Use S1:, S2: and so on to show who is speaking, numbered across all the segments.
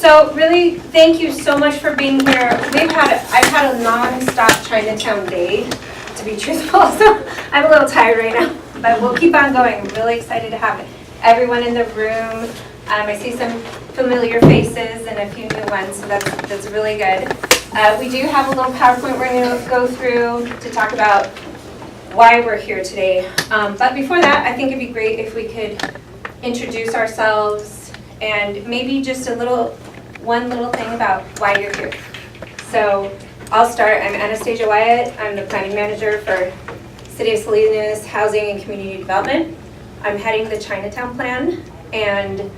S1: So really, thank you so much for being here. I've had a non-stop Chinatown day, to be truthful, so I'm a little tired right now, but we'll keep on going. I'm really excited to have everyone in the room. I see some familiar faces and a few new ones, so that's really good. We do have a little PowerPoint we're going to go through to talk about why we're here today. But before that, I think it'd be great if we could introduce ourselves and maybe just one little thing about why you're here. So I'll start. I'm Anastasia Wyatt. I'm the planning manager for City of Salinas Housing and Community Development. I'm heading the Chinatown Plan, and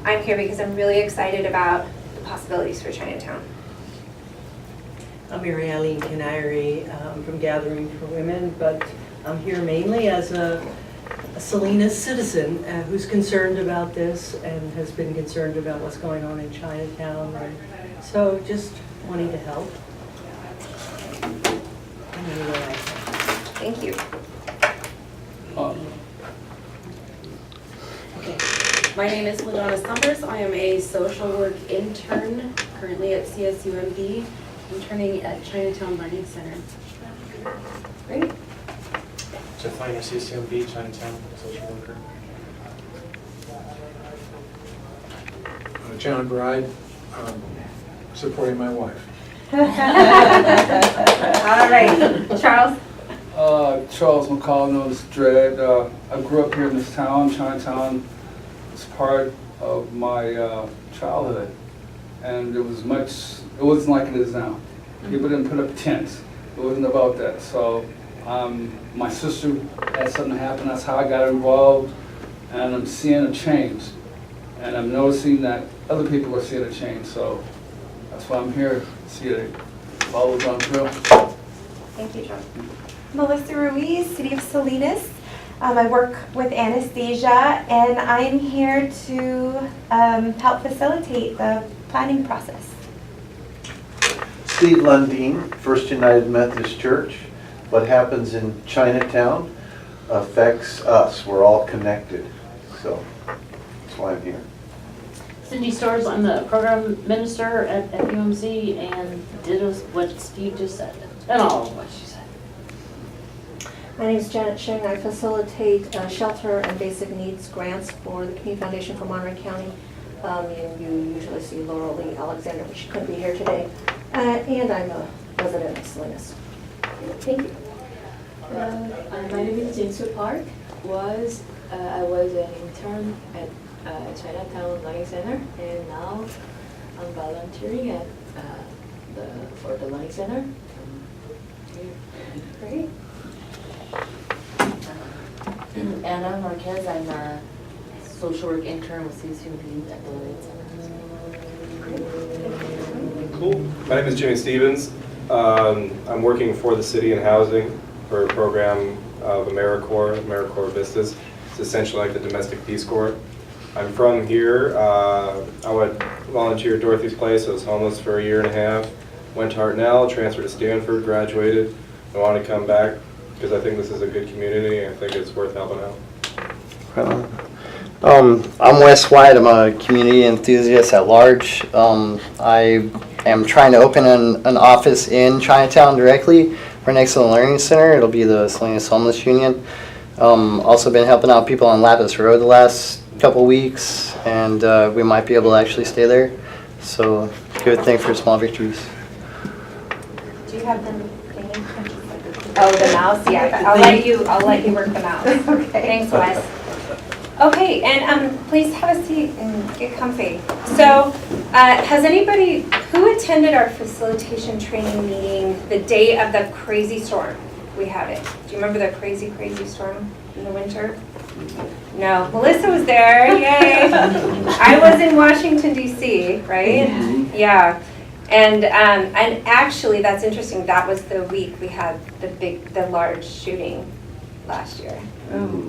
S1: I'm here because I'm really excited about the possibilities for Chinatown.
S2: I'm Mary Eileen Canary. I'm from Gathering for Women, but I'm here mainly as a Salinas citizen who's concerned about this and has been concerned about what's going on in Chinatown. And so just wanting to help.
S1: Thank you.
S3: Okay. My name is Donna Summers. I am a social work intern currently at CSUMB, interning at Chinatown Learning Center.
S1: Great.
S4: Jeff Liner, CSUMB, Chinatown, social worker.
S5: John Bride, supporting my wife.
S1: All right, Charles.
S6: Charles McCall, known as Dread. I grew up here in this town. Chinatown was part of my childhood, and it wasn't like it is now. People didn't put up tents. It wasn't about that. So my sister had something happen. That's how I got involved, and I'm seeing a change, and I'm noticing that other people are seeing a change. So that's why I'm here. See it follows on through.
S1: Thank you, Charles.
S7: Melissa Ruiz, City of Salinas. I work with Anastasia, and I'm here to help facilitate the planning process.
S8: Steve Lundeen, First United Methodist Church. What happens in Chinatown affects us. We're all connected. So that's why I'm here.
S9: Cindy Storrs, I'm the program minister at UMC, and did what Steve just said, and all of what she said.
S10: My name is Janet Sheng. I facilitate shelter and basic needs grants for the Community Foundation for Monterey County. And you usually see Laurel Lee Alexander, but she couldn't be here today. And I'm a resident of Salinas. Thank you.
S11: My name is Jinsu Park. I was an intern at Chinatown Learning Center, and now I'm volunteering at for the Learning Center.
S1: Great.
S9: Anna Marquez, I'm a social work intern with CSUMB at the Learning Center.
S4: Cool. My name is Jimmy Stevens. I'm working for the city in housing for a program of AmeriCorps Vistas. It's essentially like the domestic Peace Corps. I'm from here. I went volunteer at Dorothy's Place. I was homeless for a year and a half. Went to Hartnell, transferred to Stanford, graduated. I want to come back because I think this is a good community and I think it's worth helping out.
S12: I'm Wes White. I'm a community enthusiast at large. I am trying to open an office in Chinatown directly right next to the Learning Center. It'll be the Salinas Homeless Union. Also been helping out people on Lapis Road the last couple weeks, and we might be able to actually stay there. So good thing for small victories.
S1: Do you have them? Oh, the mouse. Yeah, I'll let you work the mouse. Okay. Thanks, Wes. Okay, and please have a seat and get comfy. So, who attended our facilitation training meeting the day of the crazy storm? We have it. Do you remember the crazy storm in the winter? No, Melissa was there. Yay! I was in Washington D.C. Right? Yeah. And actually, that's interesting. That was the week we had the large shooting last year.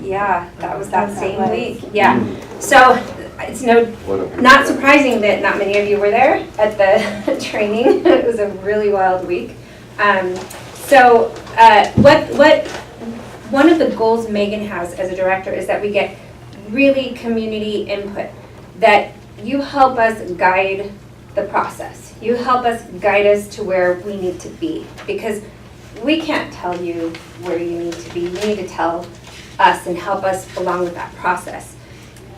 S1: Yeah, that was that same week. Yeah. So it's not surprising that not many of you were there at the training. It was a really wild week. One of the goals Megan has as a director is that we get really community input, that you help us guide the process. You help us guide us to where we need to be, because we can't tell you where you need to be. You need to tell us and help us along with that process.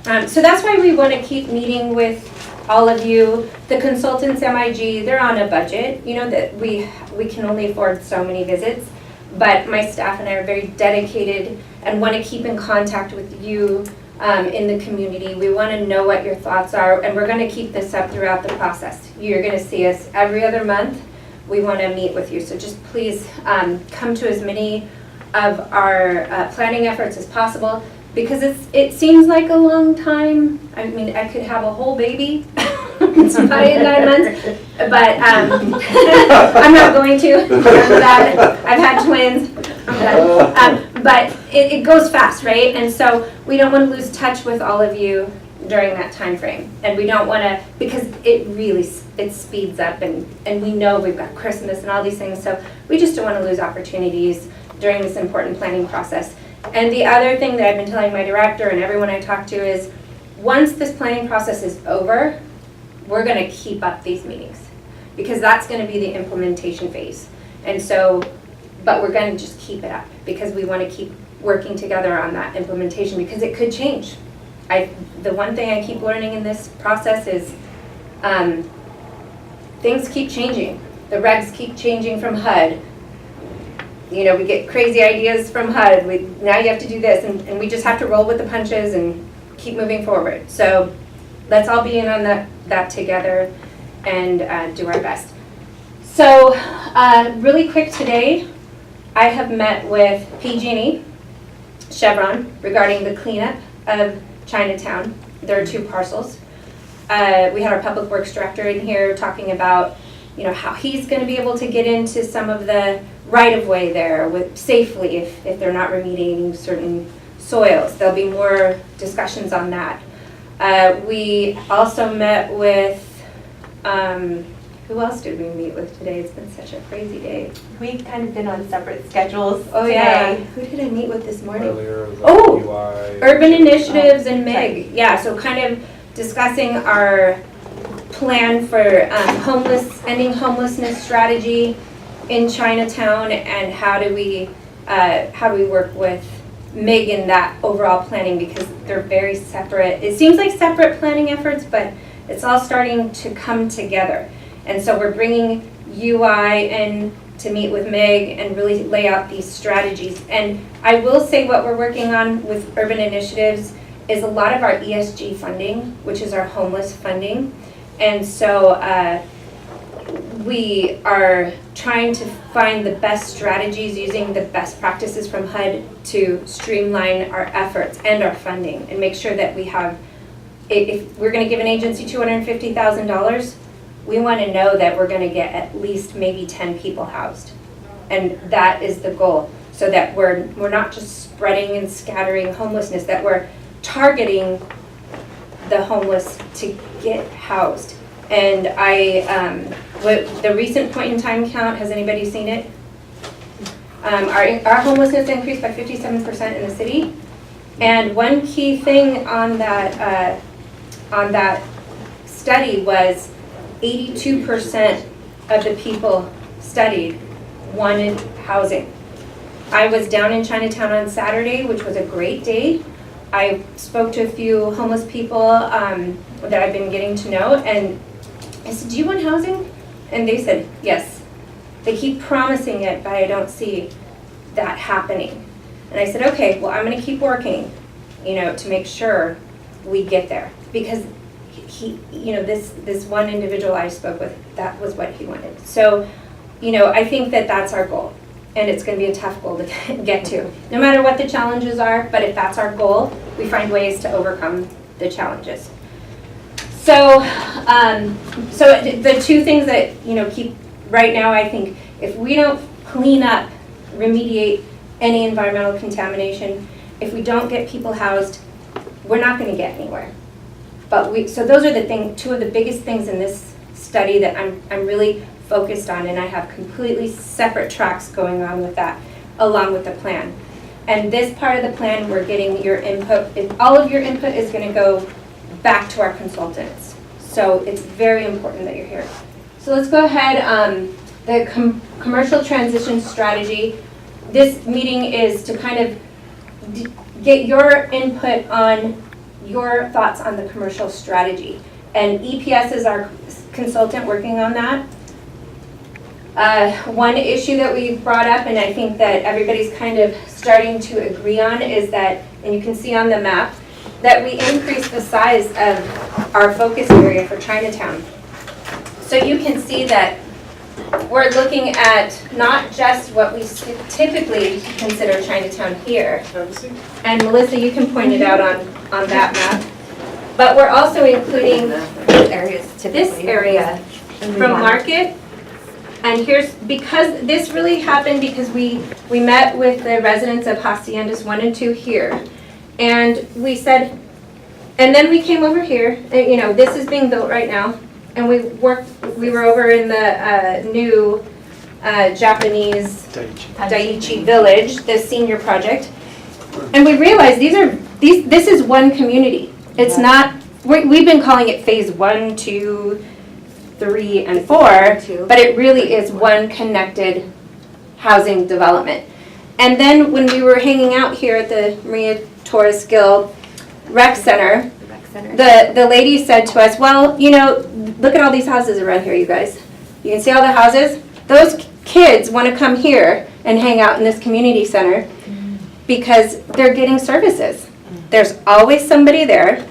S1: So that's why we want to keep meeting with all of you. The consultants, MIG, they're on a budget. You know that we can only afford so many visits, but my staff and I are very dedicated and want to keep in contact with you in the community. We want to know what your thoughts are, and we're going to keep this up throughout the process. You're going to see us every other month. We want to meet with you, so just please come to as many of our planning efforts as possible, because it seems like a long time. I mean, I could have a whole baby it's probably in 9 months, but I'm not going to. I've had twins. But it goes fast, right? And so we don't want to lose touch with all of you during that time frame, and we don't want to, because it speeds up, and we know we've got Christmas and all these things, so we just don't want to lose opportunities during this important planning process. And the other thing that I've been telling my director and everyone I talk to is, once this planning process is over, we're going to keep up these meetings, because that's going to be the implementation phase. And so, but we're going to just keep it up, because we want to keep working together on that implementation, because it could change. The one thing I keep learning in this process is things keep changing. The regs keep changing from HUD. You know, we get crazy ideas from HUD. Now you have to do this, and we just have to roll with the punches and keep moving forward. So let's all be in on that together and do our best. So really quick today, I have met with PG&E, Chevron, regarding the cleanup of Chinatown. There are 2 parcels. We had our public works director in here talking about, you know, how he's going to be able to get into some of the right-of-way there safely if they're not remediating certain soils. There'll be more discussions on that. We also met with, who else did we meet with today? It's been such a crazy day.
S7: We've kind of been on separate schedules
S1: Oh
S7: today.
S1: yeah, who did I meet with this morning?
S4: Earlier, the
S1: Oh,
S4: UI.
S1: Urban Initiatives and
S7: right.
S1: MIG. Yeah, so kind of discussing our plan for ending homelessness strategy in Chinatown, and how do we work with MIG in that overall planning, because they're very separate. It seems like separate planning efforts, but it's all starting to come together. And so we're bringing UI in to meet with MIG and really lay out these strategies. And I will say what we're working on with Urban Initiatives is a lot of our ESG funding, which is our homeless funding. And so we are trying to find the best strategies using the best practices from HUD to streamline our efforts and our funding, and make sure that we have, if we're going to give an agency $250,000, we want to know that we're going to get at least maybe 10 people housed. And that is the goal, so that we're not just spreading and scattering homelessness, that we're targeting the homeless to get housed. And the recent point in time count, has anybody seen it? Our homelessness increased by 57% in the city. And one key thing on that study was 82% of the people studied wanted housing. I was down in Chinatown on Saturday, which was a great day. I spoke to a few homeless people that I've been getting to know, and I said, do you want housing? And they said, yes. They keep promising it, but I don't see that happening. And I said, okay, well, I'm going to keep working, to make sure we get there. Because he, this one individual I spoke with, that was what he wanted. So, I think that that's our goal. And it's going to be a tough goal to get to, no matter what the challenges are. But if that's our goal, we find ways to overcome the challenges. So, the 2 things that keep right now, I think, if we don't clean up, remediate any environmental contamination, if we don't get people housed, we're not going to get anywhere. But so those are the 2 of the biggest things in this study that I'm really focused on, and I have completely separate tracks going on with that, along with the plan. And this part of the plan, we're getting your input. All of your input is going to go back to our consultants. So it's very important that you're here. So let's go ahead, the commercial transition strategy. This meeting is to kind of get your input on your thoughts on the commercial strategy. And EPS is our consultant working on that. One issue that we brought up, and I think that everybody's kind of starting to agree on, is that, and you can see on the map, that we increase the size of our focus area for Chinatown. So you can see that we're looking at not just what we typically consider Chinatown here. And Melissa, you can point it out on that map. But we're also including this area from Market. And here's, because this really happened because we met with the residents of Haciendas 1 and 2 here. And we said, and then we came over here, and, you know, this is being built right now. And we were over in the new Japanese Daiichi Village, the senior project. And we realized this is one community. It's not, we've been calling it phase 1, 2, 3, and 4, but it really is one connected housing development. And then when we were hanging out here at the Maria Torres Gill Rec Center, the lady said to us, well, you know, look at all these houses around here, you guys. You can see all the houses? Those kids want to come here and hang out in this community center because they're getting services. There's always somebody there.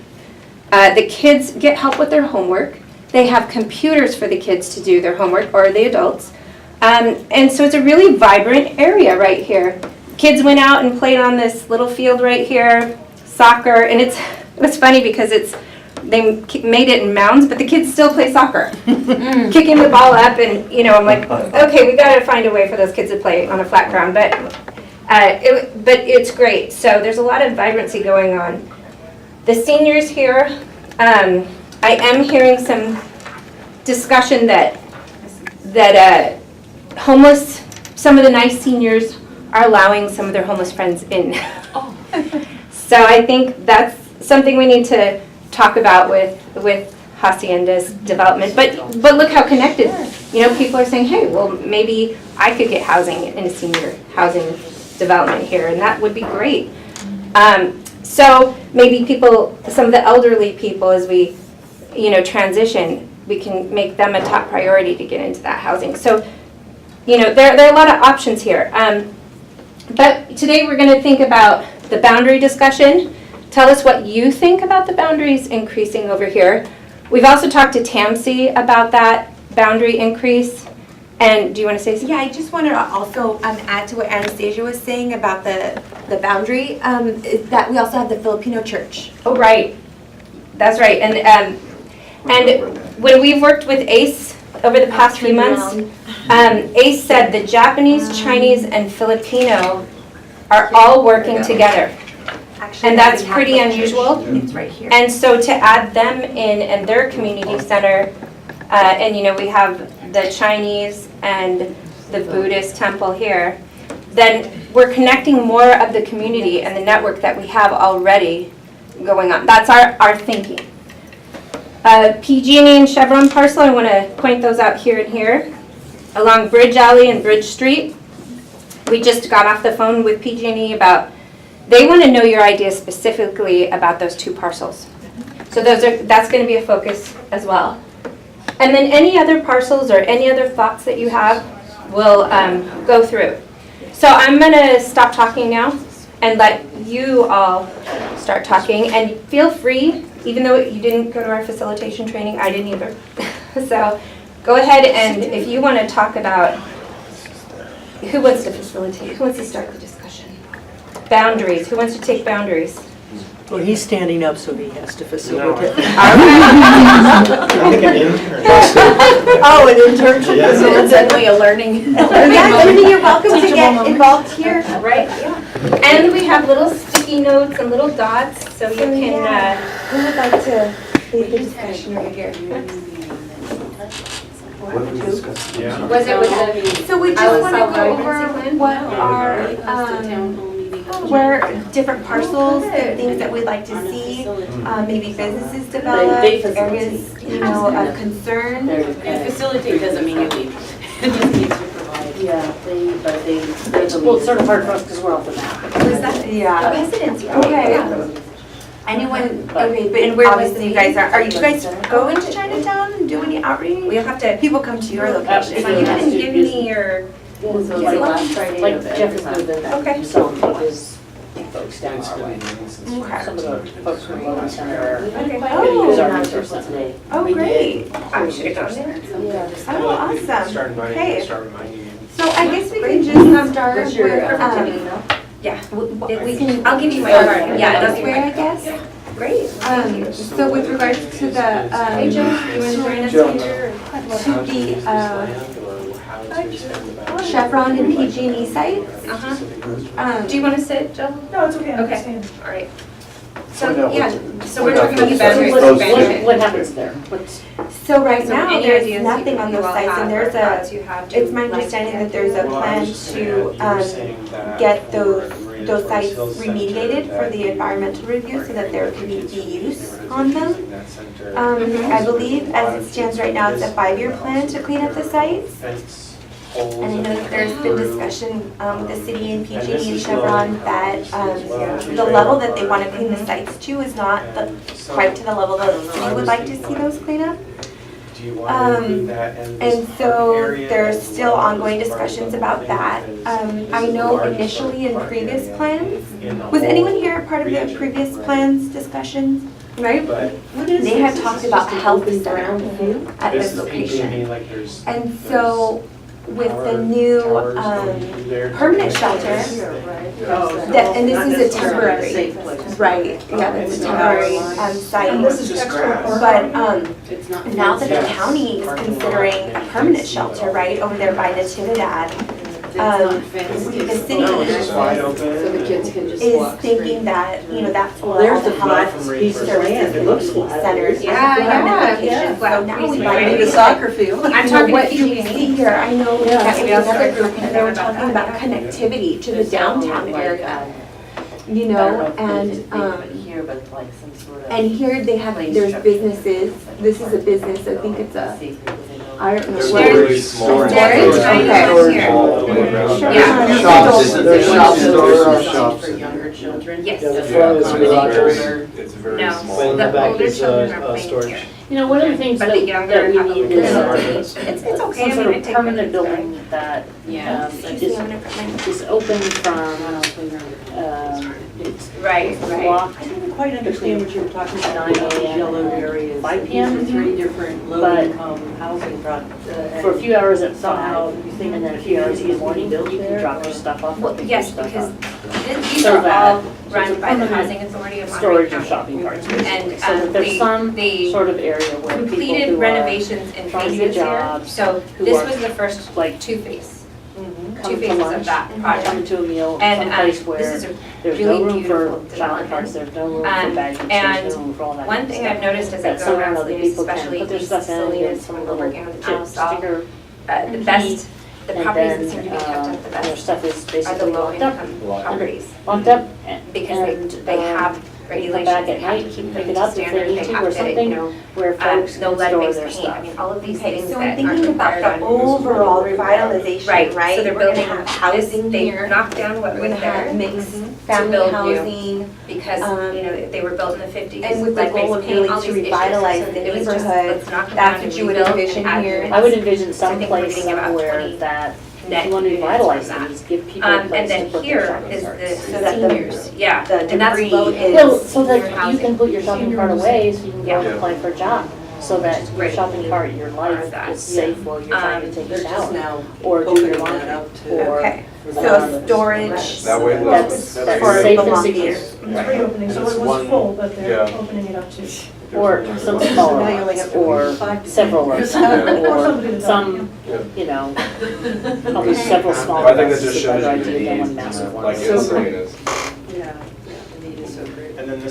S1: The kids get help with their homework. They have computers for the kids to do their homework, or the adults. And so it's a really vibrant area right here. Kids went out and played on this little field right here, soccer, and it was funny because they made it in mounds, but the kids still play soccer, kicking the ball up, and you know, I'm like, okay, we got to find a way for those kids to play on a flat ground, but it's great. So there's a lot of vibrancy going on. The seniors here, I am hearing some discussion that homeless, some of the nice seniors are allowing some of their homeless friends in. So I think that's something we need to talk about with Hacienda's development. But look how connected. You know, people are saying, hey, well, maybe I could get housing in a senior housing development here, and that would be great. So maybe some of the elderly people, as we, you know, transition, we can make them a top priority to get into that housing. So, you know, there are a lot of options here. But today we're going to think about the boundary discussion. Tell us what you think about the boundaries increasing over here. We've also talked to Tamsi about that boundary increase. And do you want to say something?
S7: Yeah, I just want to also add to what Anastasia was saying about the boundary, is that we also have the Filipino church.
S1: Oh, right. That's right. And when we've worked with ACE over the past few months, ACE said the Japanese, Chinese, and Filipino are all working together.
S7: Actually,
S1: And that's pretty unusual.
S7: It's right here.
S1: And so to add them in and their community center, and you know, we have the Chinese and the Buddhist temple here, then we're connecting more of the community and the network that we have already going on. That's our thinking. PG&E and Chevron parcel, I want to point those out here and here. Along Bridge Alley and Bridge Street, we just got off the phone with PG&E about, they want to know your idea specifically about those two parcels. So that's going to be a focus as well. And then any other parcels or any other thoughts that you have, we'll go through. So I'm going to stop talking now and let you all start talking. And feel free, even though you didn't go to our facilitation training, I didn't either. So go ahead, and if you want to talk about who wants to facilitate, who wants to start the discussion? Boundaries, who wants to take boundaries?
S2: Well, he's standing up, so he has to facilitate.
S13: I think an intern.
S2: Oh, an internship.
S13: Yeah.
S2: So it's definitely a learning.
S7: Yeah, Judy, you're welcome to get involved here.
S1: Right, yeah. And we have little sticky notes and little dots, so you can...
S7: Who would like to lead the discussion over here?
S8: What did we discuss?
S13: Yeah.
S1: Was it with the...
S7: So we just want to go over what our, where different parcels, and things that we'd like to see, maybe businesses develop,
S9: They
S7: areas, of concern.
S3: You facilitate doesn't mean you leave. It just means you provide.
S9: Yeah, well, it's sort of hard for us because we're off the map.
S7: Yeah.
S1: Residents,
S7: Okay.
S1: yeah.
S7: Anyone,
S9: But-
S7: okay,
S1: And
S7: but
S1: where was
S7: obviously
S1: the
S7: you guys are you guys
S9: meeting?
S7: going to Chinatown and do any outreach?
S1: We'll have to,
S7: People come to your
S1: if
S7: location.
S1: you didn't give me your,
S3: So like last Friday
S9: Like
S3: of
S9: Jeff is
S3: every
S9: moving
S7: Okay.
S9: some of his folks down
S5: It's
S9: our
S5: gonna
S9: way.
S5: be meetings and
S7: Okay.
S5: stuff.
S9: Some of the folks from Logan Center
S1: okay.
S9: who's
S7: Oh,
S9: our resource today.
S7: oh, great.
S1: I should have gone there.
S7: Oh, awesome.
S5: Start inviting
S7: Okay.
S5: you, start reminding you.
S7: So I guess we can just start
S3: What's your
S7: with,
S1: Yeah,
S7: we can.
S1: I'll give you my
S7: start
S1: card. Yeah,
S7: this
S1: that's
S7: way,
S1: great.
S7: I guess.
S1: Great.
S7: So with regards to the,
S1: Hey, Joe, you want to join us
S6: Joe.
S1: later?
S7: to the, Chevron and PG&E sites,
S1: Do you want to sit, Jill?
S3: No, it's okay.
S1: Okay, all right. So,
S8: Find out
S1: yeah,
S8: what-
S1: so we're
S8: find out
S1: talking
S8: what
S1: about
S8: those-
S1: boundaries.
S8: those-
S9: What happens there? What's,
S7: so right
S1: So
S7: now,
S1: any
S7: there's
S1: ideas
S7: nothing on
S1: you
S7: those
S1: all
S7: sites,
S1: have
S7: and
S1: or
S7: there's
S1: thoughts
S7: a,
S1: you have to
S7: it's my
S1: like
S7: understanding
S1: to
S7: that there's a plan to, get those sites remediated for the environmental review so that there can be use on them. I believe as it stands right now, it's a 5-year plan to clean up the sites. And I know that there's been discussion with the city and PG&E and Chevron that the level that they want to clean the sites to is not quite to the level that the city would like to see those clean up. And so there's still ongoing discussions about that. I know initially in previous plans, was anyone here a part of the previous plans discussions? Right? They had talked about health center at this location. And so with the new permanent shelter, and this is a temporary, right, yeah, that's a temporary site. But now that the county is considering a permanent shelter, right, over there by Natividad, the city
S3: So the kids can just
S7: is
S3: walk
S7: thinking that, that's all
S2: There's
S7: the
S2: the flat
S7: health
S2: piece of land,
S7: services
S2: it looks
S7: and
S2: flat.
S7: centers.
S1: Yeah, yeah,
S7: locations. So now we
S1: Right.
S7: might
S2: Need a soccer field.
S1: I'm talking
S7: what
S1: to
S7: you
S1: PG&E.
S7: see here, I know
S2: Yeah,
S7: that
S2: we
S7: was
S2: have
S7: another
S1: to
S7: group, and they were
S1: talk about
S7: talking
S1: that,
S7: about
S1: yeah.
S7: connectivity to the downtown area, and here they have, there's businesses, this is a business, I think it's a, I don't know.
S4: There's
S7: what-
S4: really small.
S1: There's a tiny one here.
S4: All the way around.
S1: Yeah.
S8: Shops.
S6: There's shops.
S8: There's shops.
S3: For younger children.
S1: Yes.
S9: the
S4: Yeah,
S9: front is
S4: it's
S9: really
S4: very, it's very
S1: No.
S4: small.
S9: But in the
S1: The
S9: back
S1: older
S9: is,
S1: children are playing
S9: storage.
S1: here.
S9: You know, one of the things
S1: But
S9: that,
S1: the younger
S9: that we
S1: have a
S9: need
S1: little
S9: is
S1: bit of- It's okay,
S9: some
S1: I
S9: sort
S1: mean, I
S9: of
S1: take
S9: permanent
S1: pictures,
S9: building that
S3: Yeah.
S9: is open from, it's
S1: Right, right.
S9: locked
S2: I didn't quite understand what you were talking about,
S9: 9
S2: those
S9: a.m.
S2: yellow areas.
S9: 5 p.m.
S2: These are 3 different low-income housing projects.
S9: for a few hours at
S2: Somehow,
S9: five,
S2: you think
S9: and then a few hours in the morning, you can drop your stuff off.
S1: Well,
S9: pick
S1: yes,
S9: your stuff
S1: because
S9: up.
S1: these
S9: So
S1: are
S9: that-
S1: all
S9: so
S1: run
S9: it's a
S1: by the
S9: permanent
S1: Housing Authority of Monterey
S9: Storage of
S1: County.
S9: shopping carts,
S1: And
S9: basically, so that there's some
S1: they
S9: sort of area where people
S1: completed
S9: who are
S1: renovations in
S9: trying to
S1: phases
S9: get
S1: here.
S9: jobs,
S1: So
S9: who
S1: this
S9: are,
S1: was the first,
S9: like,
S1: two phase,
S9: come
S1: two
S9: to
S1: phases
S9: lunch,
S1: of that
S9: come
S1: project.
S9: to a meal,
S1: And
S9: someplace
S1: this
S9: where
S1: is a
S9: there's
S1: really
S9: no room
S1: beautiful
S9: for shopping carts,
S1: development.
S9: there's no room for baggage, there's
S1: And
S9: no room for all that
S1: one
S9: kind of
S1: thing
S9: stuff.
S1: I've noticed as I
S9: That
S1: go
S9: somewhere
S1: around
S9: other
S1: Salinas,
S9: people can
S1: especially
S9: put their
S1: East
S9: stuff in, get
S1: Salinas,
S9: some
S1: when we're
S9: little
S1: working on the
S9: chip
S1: town stall,
S9: sticker,
S1: the best, the
S9: and
S1: properties that
S9: then,
S1: seem to be kept up the
S9: their
S1: best
S9: stuff is
S1: are the
S9: basically locked up.
S1: low-income properties.
S9: Locked up,
S1: Because
S9: and,
S1: they have
S9: they come
S1: regulations,
S9: back
S1: they
S9: at
S1: have to
S9: night,
S1: keep
S9: pick
S1: them
S9: it
S1: to
S9: up if they
S1: standard,
S9: need
S1: they
S9: to,
S1: have
S9: or
S1: to,
S9: something, where folks
S1: no
S9: can store
S1: lead-based
S9: their
S1: paint.
S9: stuff.
S1: I mean, all of these
S7: Okay,
S1: things
S7: so
S1: that
S7: I'm
S1: aren't
S7: thinking about
S1: required
S7: the
S1: on.
S7: overall revitalization,
S1: Right,
S7: right?
S1: so they're
S7: We're gonna
S1: building
S7: have
S1: housing
S7: housing
S1: they
S7: here,
S1: knocked down what
S7: we're
S1: was
S7: gonna
S1: there
S7: have mixed
S1: to
S7: family
S1: build new.
S7: housing,
S1: Because, they were built in the 50s.
S7: and with the
S1: lead-based
S7: goal of
S1: paint,
S7: really
S1: all
S7: to
S1: these issues.
S7: revitalize
S1: So
S7: the
S1: it was just,
S7: neighborhood.
S1: let's knock them
S7: That's
S1: down
S7: what
S1: and
S7: you would
S1: rebuild
S7: envision
S1: and add
S7: here.
S1: units.
S9: I would envision
S1: So I
S9: some
S1: think we're
S9: place
S1: getting about
S9: somewhere
S1: 20
S9: that
S1: net
S9: you want to
S1: units
S9: revitalize
S1: from that.
S9: these, give people a
S1: And
S9: place to
S1: then
S9: put their
S1: here
S9: shopping
S1: is
S9: carts.
S1: the
S7: So that the-
S1: seniors, yeah,
S7: the
S1: and that's
S7: debris
S1: low.
S7: is-
S9: Well, so that
S1: senior
S9: you
S1: housing.
S9: can put your shopping cart away, so you can go and
S4: Yeah.
S9: apply for a job, so that your
S1: Great.
S9: shopping cart, your life
S1: that.
S9: is safe while you're trying to take a
S2: They're just
S9: shower,
S2: now
S9: or do
S2: opening
S9: your
S2: that
S9: laundry,
S2: up to.
S9: or.
S7: Okay, so storage.
S4: That way,
S9: That's,
S4: that's
S9: that's
S7: for
S9: safe and
S7: belongings.
S9: secure.
S4: Right.
S14: reopening, so
S4: And it's
S14: it was
S4: one-
S14: full, but they're
S4: yeah.
S14: opening it up to.
S9: Or some
S2: So
S9: smaller
S2: now you only
S9: ones,
S2: have to
S9: or
S2: read 5 to
S9: several of
S2: years.
S9: them,
S14: Or
S9: or
S14: somebody to
S9: some,
S4: Yeah.
S9: you know, probably several smaller
S4: I think that
S9: ones
S4: just
S9: is a better
S4: shows you the
S9: idea than
S4: need,
S9: one massive one.
S4: like
S2: So-
S4: in Salinas.
S2: Yeah, the need is so great.
S13: And then this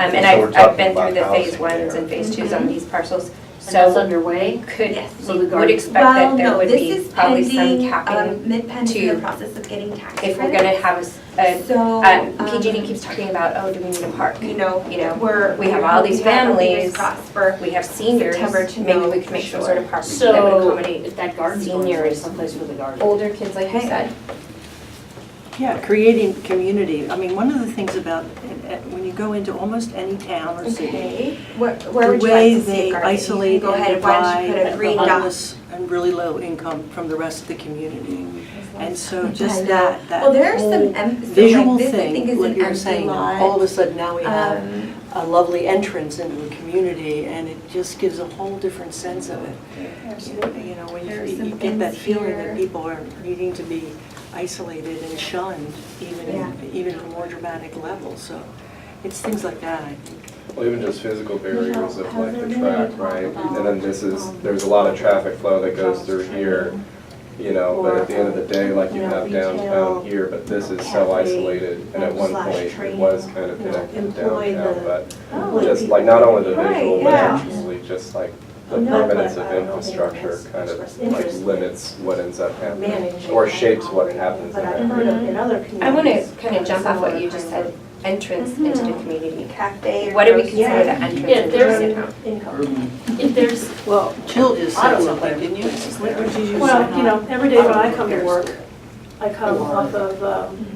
S1: And
S8: So we're
S1: I've
S8: talking
S1: been through
S8: about
S1: the phase
S8: housing
S1: ones
S8: there.
S1: and phase twos on these parcels.
S9: And that's
S1: So
S9: underway?
S1: could,
S7: Yes.
S9: So
S1: we
S9: the
S1: would
S9: garden-
S1: expect that there would be
S7: This is
S1: probably some
S7: pending,
S1: capping
S7: mid-pending in
S1: to-
S7: the process of getting tax credits.
S1: if we're gonna have
S7: So,
S1: PG&E keeps talking about, oh, do we need a park?
S7: You know,
S1: We're, we have all these
S7: we have our fingers
S1: families,
S7: crossed for
S1: we have seniors,
S7: September to
S1: maybe
S7: know
S1: we could make some
S7: for
S1: sort of park that would
S9: So
S1: accommodate
S9: if that garden's going away,
S1: seniors,
S9: someplace for the garden.
S1: older kids, like you said.
S14: Yeah, creating community. I mean, one of the things about, when you go into almost any town or city,
S7: Okay, where
S14: the
S7: would you
S14: way
S7: like to see
S14: they
S7: it, Garvey?
S14: isolate
S7: Go
S14: and
S7: ahead, why don't you put a
S14: divide
S7: green
S14: the
S7: dot?
S14: homeless and really low income from the rest of the community. And so just
S7: I know.
S14: that
S7: Well, there's
S14: whole
S7: some
S14: visual
S7: this, I think,
S14: thing,
S7: is
S14: like
S7: an
S14: you were
S7: empty
S14: saying,
S7: lot.
S14: all of a sudden now we have
S7: Um,
S14: a lovely entrance into the community, and it just gives a whole different sense of it. You know, when
S7: There's some
S14: you get that
S7: things
S14: feeling
S7: here.
S14: that people are needing to be isolated and shunned, even at a more dramatic level. So it's things like that, I think.
S4: Well, even just physical barriers of like the track, right? And then there's a lot of traffic flow that goes through here, you know, but at the end of the day, like you have downtown here, but this is so isolated. And at one point, it was kind of connected to downtown, but just like not only the visual, but actually just like the permanence of infrastructure kind of like limits what ends up happening, or shapes what happens in that.
S1: I want to kind of jump off what you just said, entrance into the community.
S7: Cafe.
S1: What do we consider the entrance
S9: Yeah,
S1: into
S9: there's-
S1: Chinatown?
S9: If there's,
S14: Well, Jill just said something, didn't you? What did you just
S10: Well,
S14: say?
S10: you know, every day when I come to work, I come off of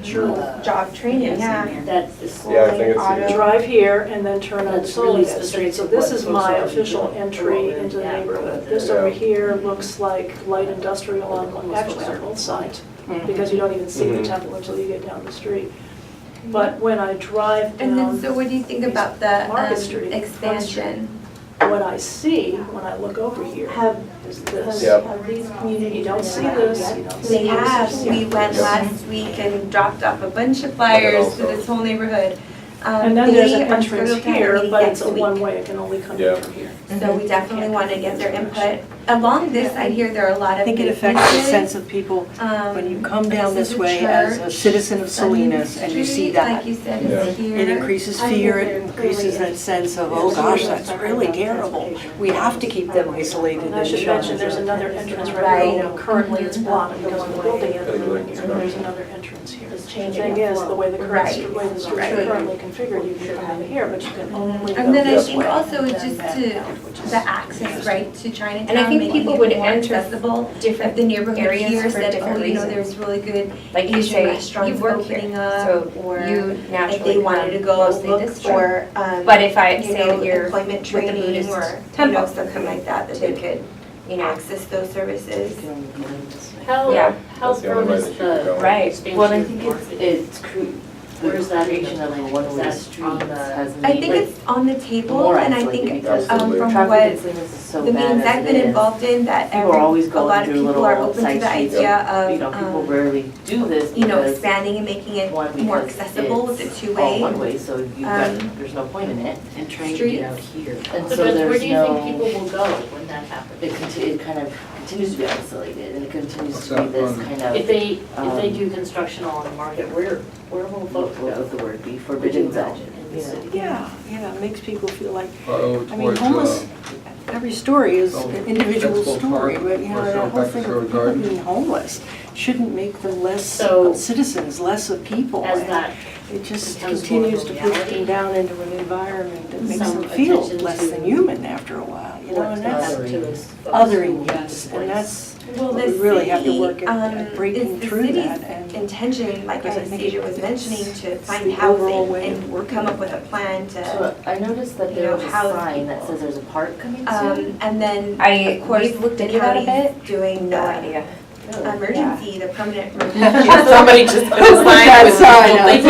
S7: Job training, yeah.
S9: that's,
S4: Yeah, I think it's.
S10: drive here and then turn on
S9: That's really
S10: Salinas Street. So
S9: specific
S10: this
S9: what
S10: is
S9: folks
S10: my
S9: are
S10: official
S9: doing.
S10: entry into the
S9: Yeah.
S10: neighborhood. This over here looks like light industrial actually on both sides, because you don't even see the
S4: Mhm.
S10: temple until you get down the street. But when I drive
S7: And then,
S10: down,
S7: so what do you think about the
S10: Market Street,
S7: expansion?
S10: what I see when I look over here is this.
S4: Yep.
S10: You don't see this, you don't see
S7: They
S10: this.
S7: have,
S10: you see
S7: we went
S4: Yep.
S7: last week and dropped off a bunch of flyers to this whole neighborhood.
S10: And then there's an
S7: They are
S10: entrance
S7: scheduled to have a
S10: here,
S7: meeting
S10: but it's a
S7: next week.
S10: one-way, it can only come
S4: Yeah.
S10: in from here.
S7: So we definitely want to get their input. Along this side here, there are a lot
S14: I
S7: of
S14: think it affects the
S7: businesses.
S14: sense of people when you come down
S7: this
S14: this
S7: is a
S14: way as a
S7: church.
S14: citizen of Salinas and you see
S7: Street,
S14: that.
S7: like you said,
S4: Yeah.
S7: is here.
S14: It increases fear, it increases that sense of, oh gosh, that's really terrible. We have to keep them isolated
S10: And I
S14: and
S10: should mention,
S14: shunned.
S10: there's another entrance
S7: Right.
S10: right here. Currently, it's blocked because of the building at the moment, and there's another entrance here. The thing is, the way the streets are currently configured, you can come in here, but you can only go
S7: And then I
S10: this
S7: think
S10: way.
S7: also it's just the access, right, to Chinatown.
S1: And I think
S7: making
S1: people
S7: it
S1: would
S7: more
S1: enter
S7: accessible.
S1: different
S7: If the neighborhood
S1: areas
S7: here
S1: for
S7: said,
S1: different
S7: oh, you know,
S1: reasons.
S7: there's really good
S1: Like you
S7: Asian
S1: say, you
S7: restaurants
S1: work
S7: opening
S1: here,
S7: up,
S1: so
S7: or
S1: you
S7: if
S1: naturally
S7: they wanted to go
S1: mostly
S7: look
S1: this way.
S7: for,
S1: But if I
S7: you
S1: say
S7: know,
S1: that you're
S7: employment
S1: with the
S7: training
S1: Buddhist
S7: or, you know,
S1: temple,
S7: something like that, that they could, you know, access those services.
S9: how,
S1: Yeah.
S9: how
S4: That's the only
S9: prone
S4: way
S9: is
S4: that you can
S9: the
S4: go.
S1: Right.
S9: expansion?
S15: Well, I think
S9: market?
S15: it's
S9: Where's that
S15: creation of a one-way street has
S7: I
S15: made
S7: think
S15: it
S7: it's on the table,
S15: more
S7: and I
S15: isolated
S7: think,
S15: because
S4: Absolutely.
S7: from
S15: traffic
S7: what
S15: in Salinas is so
S7: the
S15: bad
S7: meetings
S15: as
S7: I've
S15: it
S7: been
S15: is.
S7: involved in, that
S15: People are always
S7: a
S15: going
S7: lot of
S15: through
S7: people are
S15: little
S7: open to the
S15: side streets.
S7: idea of,
S15: You know, people rarely do this
S7: you know,
S15: because
S7: expanding and making it
S15: one,
S7: more
S15: because
S7: accessible with the
S15: it's
S7: two-way.
S15: all one way, so you've got,
S7: um,
S15: there's no point in it.
S9: And trying to
S7: streets.
S9: get out here.
S15: And
S9: So
S15: so
S9: where
S15: there's
S9: do you think
S15: no,
S9: people will go when that happens?
S15: it kind of continues to be isolated and it continues
S6: What's
S15: to be
S6: that
S15: this
S6: one?
S15: kind of.
S9: If they do construction on the market, where will folks
S15: What
S9: go?
S15: would the word be?
S9: Would you
S15: Forbidden zone.
S9: imagine in the
S15: Yeah.
S9: city?
S14: Yeah, it makes people feel like,
S6: Oh,
S14: I mean,
S6: towards,
S14: homeless, every story is
S6: oh,
S14: an individual
S6: Expo
S14: story,
S6: Park,
S14: but you know,
S6: or
S14: that whole
S6: back to
S14: thing
S6: Sherwood
S14: of people
S6: Gardens.
S14: being homeless shouldn't make them less
S9: So-
S14: citizens, less of people.
S9: As
S14: And
S9: that
S14: it just
S9: becomes more of
S14: continues
S9: a
S14: to push
S9: reality,
S14: them down into an environment that makes
S9: some
S14: them feel
S9: attention
S14: less
S9: to
S14: than human after a while, you know,
S9: what
S14: and that's
S9: up to those folks
S14: othering,
S9: who
S14: yes, and that's
S7: Well,
S14: what
S7: the
S14: we really have to
S7: city,
S14: work at breaking
S7: is the
S14: through
S7: city's
S14: that. And
S7: intention, like
S14: because I think
S7: Anastasia was
S14: it's
S7: mentioning, to find
S14: the overall
S7: housing
S14: way of
S7: and
S14: working
S7: come up
S14: with
S7: with a plan to,
S15: So I noticed that
S7: you
S15: there
S7: know,
S15: was a
S7: house
S15: sign that
S7: people.
S15: says there's a park coming soon.
S7: and then,
S1: I,
S7: of course,
S1: we've looked
S7: the
S1: into that a
S7: county's
S1: bit,
S7: doing
S1: no
S7: the
S1: idea.
S7: emergency, the permanent emergency.
S15: Somebody just put a sign with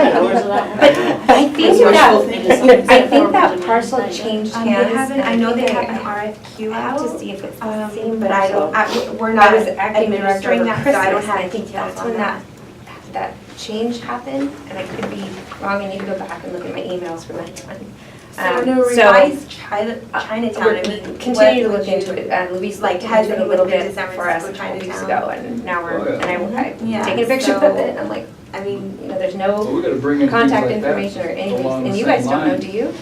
S14: I think
S1: I think that parcel changed
S7: They
S1: hands.
S7: haven't,
S1: and
S7: I know they
S1: think
S7: have an RFQ
S1: I have
S7: out,
S1: to see if it's the same
S7: but I don't,
S1: parcel.
S7: we're
S1: I
S7: not
S1: was acting director
S7: administering
S1: over
S7: that, so I don't
S1: Christmas,
S7: have
S1: and I think
S7: details
S1: that's
S7: on
S1: when
S7: that.
S1: that change happened, and I could be wrong, I need to go back and look at my emails from that time.
S7: So no,
S1: So,
S7: revised Chinatown, I mean,
S1: continue to
S7: what
S1: look
S7: would
S1: into
S7: you-
S1: it, Louise
S7: like,
S1: looked
S7: has
S1: into it a
S7: anyone
S1: little
S7: been
S1: bit
S7: to San
S1: for us a
S7: Francisco,
S1: couple weeks
S7: Chinatown?
S1: ago, and now
S6: Oh, yeah.
S1: I'm
S7: Yeah,
S1: taking a picture
S7: so-
S1: of it, and I'm like, I mean, you know, there's
S6: Well,
S1: no
S6: we gotta bring in things
S1: contact
S6: like that
S1: information or anything,
S6: along the
S1: and you
S6: same
S1: guys don't know,
S6: line.
S1: do you?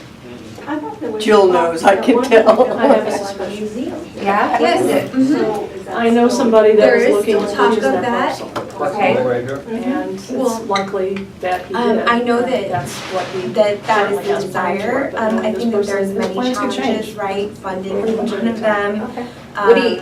S10: I thought there was.
S14: Jill knows, I can tell.
S10: I have a special museum.
S1: Yeah? Yes.
S10: So I know somebody that
S7: There
S10: was
S7: is
S10: looking
S7: still
S10: to
S7: talk
S10: purchase
S7: of
S10: that
S7: that.
S10: parcel.
S1: Okay.
S6: All right here.
S10: And
S7: Well,
S10: it's likely that he did.
S7: I know that
S10: That's what he
S7: that
S10: certainly
S7: is the
S10: has planned for
S7: desire.
S10: it, but
S7: I
S10: this
S7: think that there's
S10: person-
S7: many
S10: plans could change.
S7: challenges, right? Funding is one of them.
S1: What do you,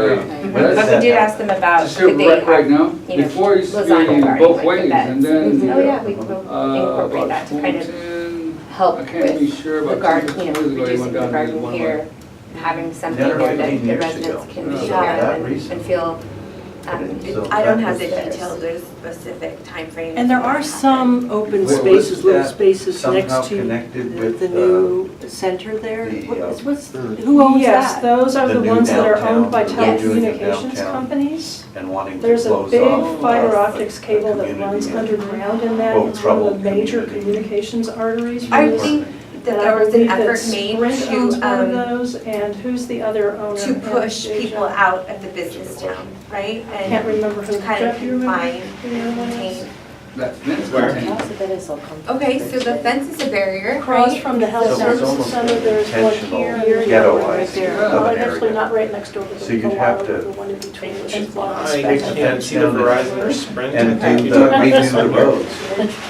S8: very.
S7: But we did ask them about,
S6: Just here
S7: could they
S6: right
S7: have,
S6: now,
S7: you know,
S6: before it used to
S7: lasagna
S6: be
S7: garden
S6: both
S7: with
S6: ways,
S7: the
S6: and
S7: beds.
S6: then.
S7: Oh, yeah, we will incorporate that to kind of help
S6: I can't be
S7: with
S6: sure
S7: the
S6: about
S7: garden,
S6: 10
S7: you know,
S6: years ago, you
S7: reducing
S6: went
S7: the
S6: down there
S7: garden
S6: one
S7: here, having something
S8: 10 or
S7: there that
S8: 15
S7: the
S8: years
S7: residents
S8: ago.
S7: can be
S6: Yeah.
S7: together
S8: That
S7: and
S8: recent.
S7: feel I don't have the details, there's specific timeframes.
S14: And there are some open spaces, little spaces next
S8: Somehow
S14: to
S8: connected with
S14: the new center there.
S8: the,
S14: Who owns
S10: Yes,
S14: that?
S10: those are
S8: The
S10: the
S8: new
S10: ones that are
S8: downtown,
S10: owned by
S8: the new
S10: telecommunications
S8: downtown.
S10: companies.
S8: and wanting to
S10: There's a
S8: close
S10: big
S8: off
S10: fiber
S8: a
S10: optics cable that
S8: community
S10: runs
S8: in,
S10: underground in that.
S8: quote,
S10: It's one of the
S8: troubled
S10: major
S8: community.
S10: communications arteries. for
S7: I
S10: this.
S7: think that
S10: And
S7: there
S10: I
S7: was an
S10: believe that
S7: effort made
S10: Sprint owns one of
S7: to,
S10: those, and who's the other owner?
S7: to push
S10: Anastasia?
S7: people out of the business town, right?
S10: I can't remember who.
S7: To kind of
S10: Jeff, you remember
S7: confine
S10: who the other one is?
S7: contain.
S6: That's
S13: Where?
S7: Okay, so the fence is a barrier,
S10: Across
S7: right?
S10: from the health
S8: So it's
S10: services
S8: almost
S10: center, there's one
S8: intentional
S10: here.
S8: ghettoizing
S10: There.
S8: of
S10: Well,
S8: an
S10: actually
S8: area.
S10: not right next door to the.
S8: So you'd have to-
S10: The one in between, which is blocked.
S13: I can't see the Verizon or Sprint.
S8: And
S13: I think
S8: do
S13: you're
S8: the,
S13: talking about
S8: redo the
S13: somewhere.
S8: roads.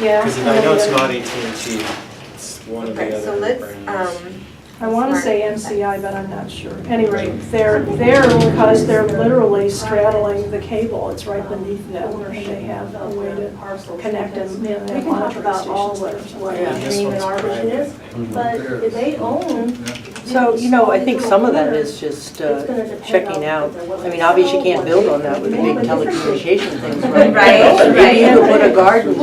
S10: Yeah.
S13: Because I know it's not AT&T, it's one of the
S7: Okay,
S13: other
S7: so let's,
S13: brands.
S10: I want to say NCI, but I'm not sure. Anyway, they're there because they're literally straddling the cable. It's right beneath them, and they have a way to connect and, you know, they have monitoring stations there.
S14: Yeah.
S13: This one's private.
S10: But they own.
S14: So, you know, I think some of that is just checking out. I mean, obviously you can't build on that with the big telecommunication things, right?
S7: Right,
S14: Maybe you could put a
S7: right.
S14: garden,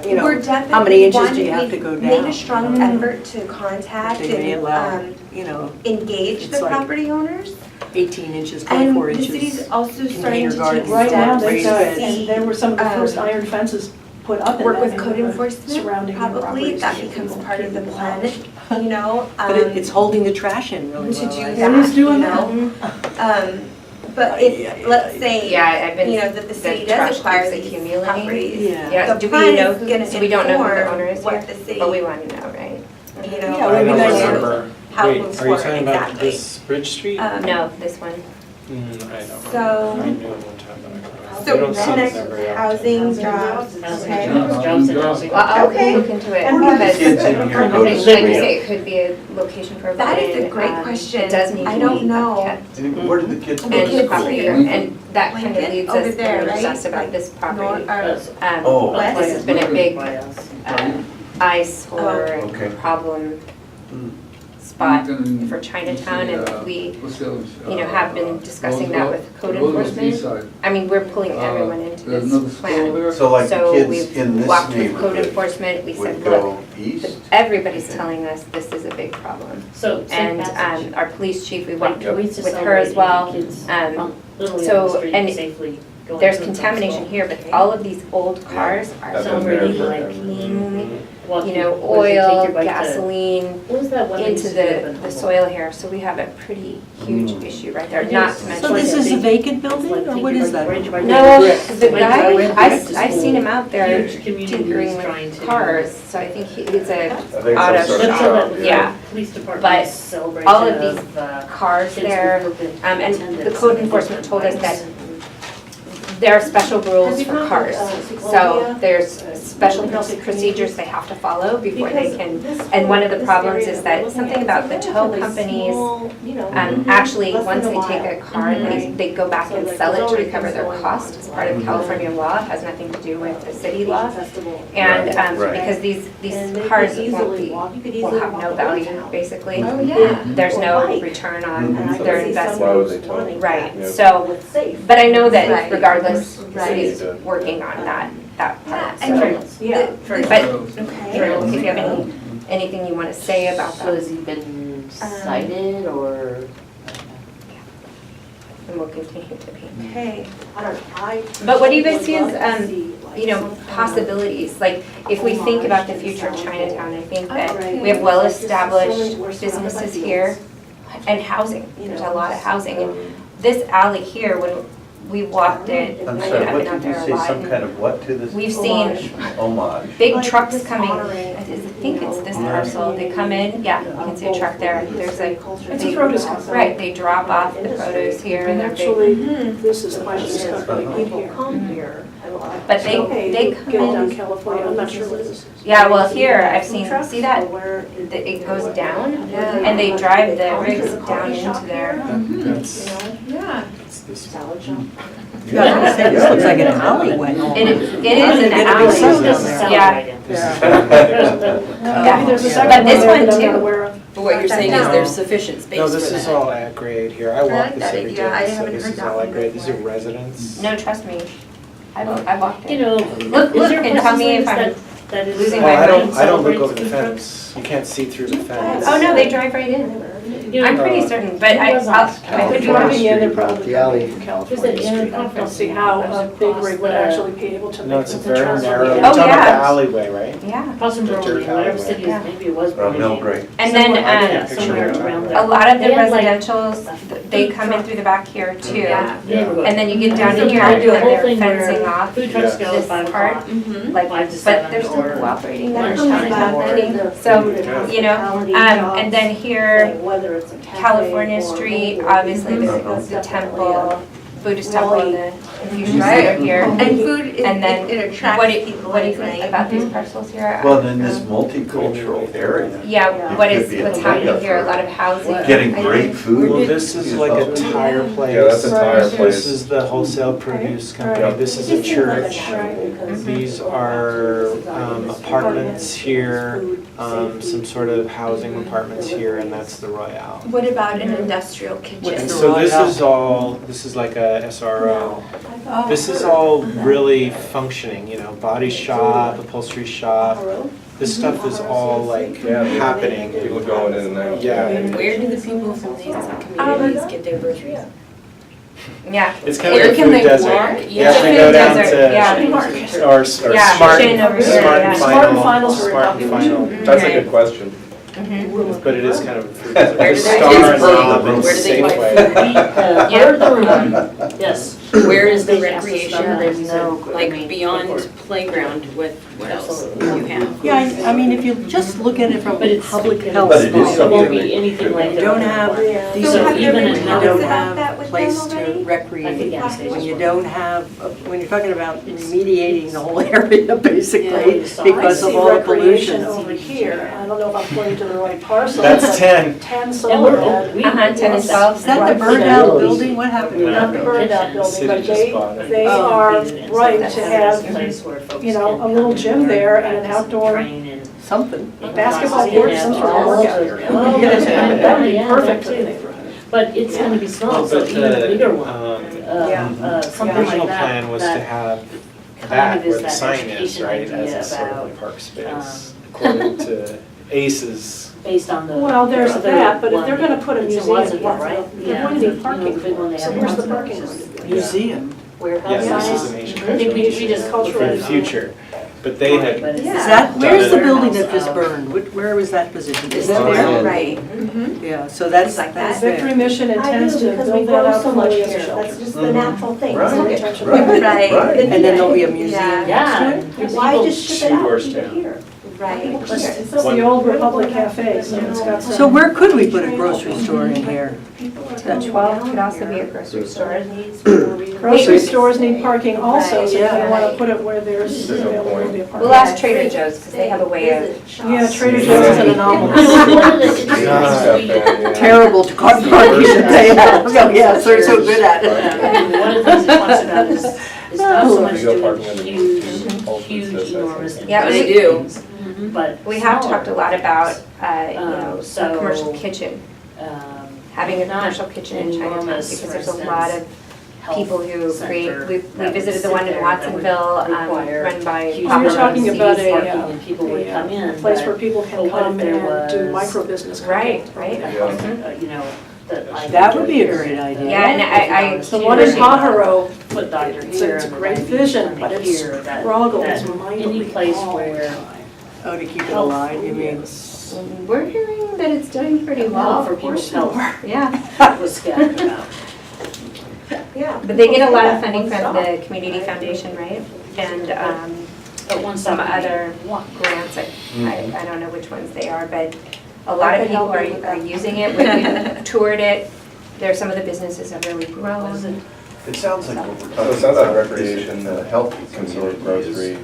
S14: you
S7: We're
S14: know,
S7: definitely.
S14: how many inches
S7: one,
S14: do you have to
S7: we've
S14: go
S7: Made a
S14: down?
S7: strong effort to contact
S14: They may
S7: and,
S14: allow, you know,
S7: engage
S14: It's
S7: the
S14: like
S7: property owners.
S14: 18 inches,
S7: And
S14: 24
S7: the
S14: inches.
S7: city's also starting to
S14: garden.
S7: take
S10: Right now,
S7: steps
S10: they've
S14: raised
S10: got,
S14: beds.
S10: and there were some of the first
S7: Um,
S10: iron fences put up in
S7: work
S10: that
S7: with code
S10: neighborhood
S7: enforcement,
S10: surrounding the
S7: probably,
S10: properties
S7: that
S10: so
S7: becomes
S10: people
S7: part of the
S10: keep
S7: plan,
S10: them out.
S7: you know?
S14: But it's holding the trash in really
S7: To
S14: well.
S7: do
S14: I
S7: that,
S10: It is doing
S7: you
S10: that.
S7: know? But if, let's say,
S1: Yeah, I've been.
S7: you know, that the city
S1: the
S7: does
S1: trash
S7: acquire
S1: keeps
S7: these
S1: accumulating.
S7: properties.
S14: Yeah.
S1: Yeah,
S7: The
S1: do
S7: plan
S1: we know
S7: is
S1: who,
S7: gonna
S1: so we don't know who the
S7: inform
S1: owner is
S7: what
S1: yet?
S7: the city-
S1: But we want to know, right?
S7: You know?
S14: Yeah, it would be
S13: I
S14: nice
S13: don't
S14: to-
S13: remember.
S7: How it
S13: Wait,
S7: moves
S13: are you
S7: forward,
S13: talking about
S7: exactly.
S13: this Bridge Street?
S1: No, this one.
S13: I don't
S7: So-
S13: remember. I knew it one time, but I couldn't.
S7: So
S13: They don't see
S7: next,
S13: them very often.
S7: housing, jobs, okay.
S9: Jobs and housing.
S1: Well, I'll
S7: Okay.
S1: look into it.
S7: And
S1: because
S8: kids in here go to
S1: like you
S8: school.
S1: say, it could be a location for
S7: That is a
S1: voting,
S7: great
S1: um,
S7: question.
S1: It does need
S7: I
S1: to
S7: don't
S1: be
S7: know.
S1: upkept.
S8: And where did the kids go
S7: The
S8: to
S1: And
S7: kids
S8: school?
S1: property,
S7: here.
S1: and that kind of
S7: Lincoln,
S1: leads
S7: over
S1: us
S7: there,
S1: to
S7: right?
S1: discuss about this property.
S8: Oh.
S7: West?
S1: This has been a big
S6: By
S1: eyesore
S8: Okay.
S1: problem spot for Chinatown, and we, you know, have been discussing that with code enforcement. I mean, we're pulling everyone into this plan.
S8: So like the
S1: So
S8: kids
S1: we've
S8: in this
S1: walked with code
S8: neighborhood
S1: enforcement, we said,
S8: would
S1: look,
S8: go east?
S1: everybody's telling us this is a big problem.
S9: So, St.
S1: And
S9: Passage.
S1: our police chief, we
S9: Like,
S1: walked
S9: we used to
S1: with her as
S9: celebrate
S1: well.
S9: kids, literally
S1: so-
S9: on the street
S1: and
S9: safely going
S1: There's
S9: to and from
S1: contamination
S9: school.
S1: here, but all of these old cars are
S4: That's
S1: already
S4: been there
S1: leaking,
S9: Walk
S1: you
S9: you-
S1: know,
S9: what is it, take
S1: oil,
S9: your bike to-
S1: gasoline
S9: What was that one that
S1: into
S9: used to be up in
S1: the
S9: Humboldt?
S1: soil here. So we have a pretty huge issue right there, not to mention.
S14: So this is a vacant
S9: It's
S14: building,
S9: like
S14: or
S9: take
S14: what
S9: your
S14: is
S9: bike
S14: that?
S9: right to
S1: No,
S14: Brick.
S1: the
S9: Like,
S1: guy,
S9: I went back to
S1: I've seen
S9: school.
S1: him out there
S9: Huge community
S1: tinkering
S9: trying
S1: with
S9: to-
S1: cars, so I think it's a
S4: I think
S1: auto
S4: some sort of
S9: Let's
S1: shop.
S9: say that the
S1: Yeah.
S9: police department
S1: But
S9: is celebrating
S1: all of these
S9: of,
S1: cars
S9: kids
S1: there,
S9: with open
S1: and the
S9: attendance
S1: code
S9: and
S1: enforcement told us that
S9: bikes.
S1: there are special rules
S10: Have you
S1: for
S10: heard of,
S1: cars. So
S10: Sequoia?
S1: there's special procedures they have to follow before they can. And one of the problems is that something about the tow companies, actually, once they take a car and they go back and sell it to recover their cost as part of California law. It has nothing to do with the city law. And
S8: Right.
S1: because these cars will have no value, basically.
S7: Oh, yeah.
S1: There's no return on
S8: Mhm.
S1: their
S4: Why would
S1: investment.
S4: they tow them?
S1: Right,
S4: Yeah.
S1: so, but I know that
S7: Right.
S1: regardless, the
S7: Right.
S1: city's working on that part.
S7: Yeah,
S1: So,
S7: and
S10: Yeah.
S1: but,
S7: Okay.
S1: Drew, if you have anything you want to say about
S9: So
S1: that,
S9: has he been cited or?
S1: and we'll continue to be.
S7: Okay.
S1: But what do you guys see as, you know, possibilities? Like, if we think about the future of Chinatown, I think that we have well-established businesses here and housing. There's a lot of housing. And this alley here, when we walked it, I
S8: I'm
S1: mean,
S8: sorry,
S1: I've
S8: what
S1: been out
S8: did you
S1: there a
S8: say,
S1: lot.
S8: some
S1: and
S8: kind of what to this?
S1: We've seen
S8: Homage.
S1: big trucks coming, I think it's this parcel, they come in, yeah, you can see a truck there. There's a,
S10: It's a produce company.
S1: right, they drop off the produce here and
S10: And
S1: they're big.
S10: actually, this is the produce company. People come here.
S1: But they come
S10: Get it down
S1: in.
S10: California, I'm not sure what it is.
S1: Yeah, well, here, I've seen, see that, it goes down, and they drive the rigs down into there.
S13: That's,
S7: Yeah.
S13: it's this
S9: Salad shop?
S14: Yeah, I was gonna say, this looks like an alleyway.
S1: It is an
S14: Gonna be
S1: alley,
S14: soon down
S9: Doesn't
S14: there.
S9: sound
S1: Yeah.
S9: right in.
S10: Maybe there's a second
S1: But
S10: one
S1: this
S10: there
S1: one
S10: that I'm
S1: too.
S10: not aware of.
S15: But what you're saying is there's sufficient space
S13: No,
S15: for that.
S13: this is all at grade here. I
S7: like
S13: walk this
S7: that
S13: every
S7: idea. I
S13: day, so
S7: haven't
S13: this
S7: heard
S13: is
S7: that
S13: all
S7: one
S13: at grade. These are
S7: before.
S13: residents.
S7: No, trust me. I walked it.
S9: You know,
S7: Look,
S9: is there
S7: and tell me if
S9: places
S7: I'm
S9: that is.
S7: losing
S13: Well,
S7: my
S13: I
S7: mind.
S13: don't look
S9: celebrates
S13: over the
S9: food trucks?
S13: fence. You can't see through the fence.
S1: Oh, no, they drive right in.
S9: You know,
S1: I'm pretty certain, but I
S9: was on
S1: I'll.
S9: California
S1: Could you want
S9: Street.
S1: me?
S14: they're probably
S12: The alley.
S14: from
S9: Is
S14: California
S9: it in
S14: Street. I don't see how a big rig would actually be able to
S13: No,
S14: make
S13: it's a
S14: the
S13: very
S14: turn.
S13: narrow, you're
S1: Oh,
S13: talking about
S1: yeah.
S13: the alleyway, right?
S1: Yeah.
S9: Across from
S13: The dirt
S9: Burlingame, whatever
S13: alleyway.
S9: city is, maybe it was Burlingame.
S8: Millbrae.
S1: And then,
S9: Yeah,
S13: Picture
S9: somewhere
S13: of it.
S9: around there.
S1: a lot of the
S9: They had, like,
S1: residentials, they come in through the back here too.
S9: Yeah. Neighborhood.
S1: And then you get down to
S9: So
S1: here
S9: they
S1: and
S9: do a whole
S1: they're
S9: thing
S1: fencing
S9: where
S1: off
S9: food trucks go
S1: this
S9: at 5
S1: part.
S9: o'clock.
S7: Mm-hmm.
S1: Like,
S9: 5 to
S1: but
S9: 7
S1: they're still
S9: or
S1: cooperating, they're
S9: lunchtime
S1: trying to have
S9: or
S1: money. So, you know, and then here,
S14: Whether it's a cafe
S1: California
S14: or
S1: Street,
S14: mobile.
S1: obviously the temple, Buddhist temple and the Confucius are here.
S7: And food,
S1: And then,
S7: it
S1: what
S7: attracts
S1: do you
S7: people,
S1: think
S7: right?
S1: about these parcels here?
S8: Well, in this multicultural area,
S1: Yeah,
S8: It
S1: what
S8: could
S1: is,
S8: be a
S1: what's
S8: mecca
S1: happening here, a
S8: for
S1: lot of housing.
S8: getting
S1: I
S8: great
S1: think.
S8: food.
S13: Well, this is like a tire place.
S4: Yeah, that's a tire place.
S13: This is the wholesale produce company. This is a church. These are apartments here, some sort of housing apartments here, and that's the Royale.
S7: What about an industrial kitchen?
S13: And so this is like a SRO. This is all really functioning, you know, body shop, upholstery shop. This stuff is all like happening.
S4: People going in and out.
S13: Yeah.
S15: Where do the people from these communities get their groceries?
S1: Yeah.
S13: It's kind
S1: Where
S13: of a
S1: can
S13: food
S1: they
S13: desert.
S1: walk?
S13: You
S1: Yeah,
S13: have to
S1: food
S13: go down
S1: desert,
S13: to,
S1: yeah.
S13: or
S1: Yeah,
S13: smart,
S1: Shane over here,
S13: smart
S1: yeah.
S13: and
S14: Smart and
S13: final,
S14: Finals are
S13: smart and
S14: about
S13: final.
S4: That's a good question.
S13: But it is kind of a food desert.
S15: Where do
S13: There's
S15: they
S13: Star
S15: get
S13: and
S15: food?
S13: Rob and
S15: Where do they buy
S13: Safeway.
S9: Yeah. Yes.
S15: Where is the
S9: They asked us
S15: recreation?
S9: about it, no, I
S15: Like
S9: mean,
S15: beyond
S9: before.
S15: playground, what else do you have?
S14: Yeah, I mean, if you just look at it from
S9: But it's
S14: public
S9: public
S14: health.
S8: But it is
S9: It won't
S8: something
S9: be
S8: that
S9: anything like
S14: You
S9: that.
S14: don't have
S7: So
S14: decent
S7: have you
S9: even
S7: ever
S9: in
S14: you
S7: talked
S14: don't
S7: about that
S14: have
S7: with
S14: place
S7: them
S14: to
S7: already?
S9: At the
S14: recreate.
S9: gas station.
S14: When you don't have, when you're talking about remediating the whole area basically
S9: Yeah.
S14: because of all the pollution.
S16: over here. I don't know if I'm pointing to the right parcel.
S13: That's
S16: but
S13: 10.
S16: 10
S9: And
S16: solar
S9: we're,
S16: had.
S9: we.
S1: 10 and 12.
S14: Is that the burned out building? What happened?
S16: Not the burned out building,
S13: City
S16: but
S13: just bought it.
S16: they
S14: Oh.
S16: are right to have, you know, a little gym there and an outdoor
S14: Something.
S16: basketball court, some sort of workout area. That would be perfect for the neighborhood.
S9: But it's gonna be small,
S13: Well,
S9: so
S13: but
S9: even a bigger one,
S13: the
S9: something
S13: original
S9: like that.
S13: plan was to
S9: that
S13: have
S9: kind
S13: that
S9: of
S13: where
S9: is
S13: the
S9: that
S13: sign is,
S9: education
S13: right, as
S9: idea
S13: a sort of
S9: about,
S13: park space, according to ACES.
S9: based on the.
S16: Well, there's
S9: other
S16: that, but if
S9: one.
S16: they're gonna put a
S9: It's in
S16: museum,
S9: Watsonville, right?
S16: they're
S9: Yeah.
S16: going to
S9: You
S16: need
S9: know,
S16: parking
S9: the big one
S16: for
S9: they
S16: it. So
S9: have in
S16: where's the
S9: Watsonville.
S16: parking?
S14: Museum.
S9: Warehouse
S13: Yeah, this is
S9: size.
S13: an
S9: I
S13: ancient
S9: think we just
S13: for
S16: cultural
S13: the future, but they had.
S9: But it's-
S14: Is that, where's the building that just
S9: Warehouse,
S14: burned? Where was that position? Is that
S4: Oh,
S14: there?
S4: yeah.
S7: Right.
S14: Yeah, so that's,
S7: Like
S14: that's
S7: that.
S16: Victory
S14: there.
S16: Mission intends to build that out fully as a shelter.
S10: just the natural thing.
S8: Right.
S10: isn't it?
S7: Right.
S8: Right.
S14: And then there'll be a museum
S7: Yeah.
S14: next to it?
S10: Why
S9: People-
S10: just ship it out,
S13: Doors
S10: keep it
S13: down.
S10: here?
S7: Right.
S16: It's the old Republic Cafe, so it's got some.
S14: So where could we put a grocery store in here?
S1: 12 could also be a grocery store.
S16: Grocery stores need parking also, so you
S7: Right,
S16: may want
S7: yeah.
S16: to put it where there's availability of parking.
S1: We'll ask Trader Joe's because they have a way of.
S16: Yeah, Trader Joe's is an anomaly.
S9: One of the-
S4: Yeah.
S14: Terrible to car parking that they have. Oh, yes, they're so good at it.
S9: One of the things it talks about is not so much
S4: We go
S9: doing
S4: parking in the
S9: huge,
S4: Whole Foods
S9: huge,
S4: says that.
S9: enormous.
S1: Yeah,
S15: They do.
S9: But.
S1: We have
S9: smaller.
S1: talked a lot about, you know, a
S9: So,
S1: commercial kitchen,
S9: um,
S1: having a
S9: not
S1: commercial kitchen in Chinatown
S9: enormous,
S1: because
S9: for
S1: there's a
S9: instance,
S1: lot of
S9: health
S1: people who create,
S9: center
S1: we
S9: that
S1: visited
S9: would
S1: the one
S9: sit
S1: in
S9: there that would
S1: Watsonville,
S9: require
S1: run by
S9: huge
S1: Papa
S16: You're talking
S1: Rose's.
S16: about
S9: parking
S16: a
S9: and people would come in.
S16: place
S9: but-
S16: where people can
S9: but what if
S16: come
S9: there
S16: and do
S9: was,
S16: micro business.
S1: Right, right.
S9: You know, that I.
S14: That would be a great idea.
S1: Yeah, and I
S16: The one in Pajaro,
S9: Foot doctor
S16: it's
S9: here.
S16: a
S9: and the
S16: great
S9: diabetes
S16: vision,
S9: clinic
S16: but it's
S9: here, that-
S16: struggles
S9: that
S16: mightily
S9: Any place
S16: all the
S9: where,
S14: Oh, to keep it alive, you mean?
S1: we're hearing that it's doing pretty
S9: well,
S1: well.
S9: for people's health,
S1: Yeah,
S9: was scattered about.
S10: Yeah.
S1: but they get a lot of funding from the Community Foundation, right? And
S9: But one
S1: some
S9: stop.
S1: other grants, I don't know which ones they are, but a lot of people are using it. We toured it. There, some of the businesses have really grown.
S8: It sounds like what we're
S4: So
S8: talking
S4: it sounds like
S8: about
S4: recreation,
S8: is a healthy community grocery,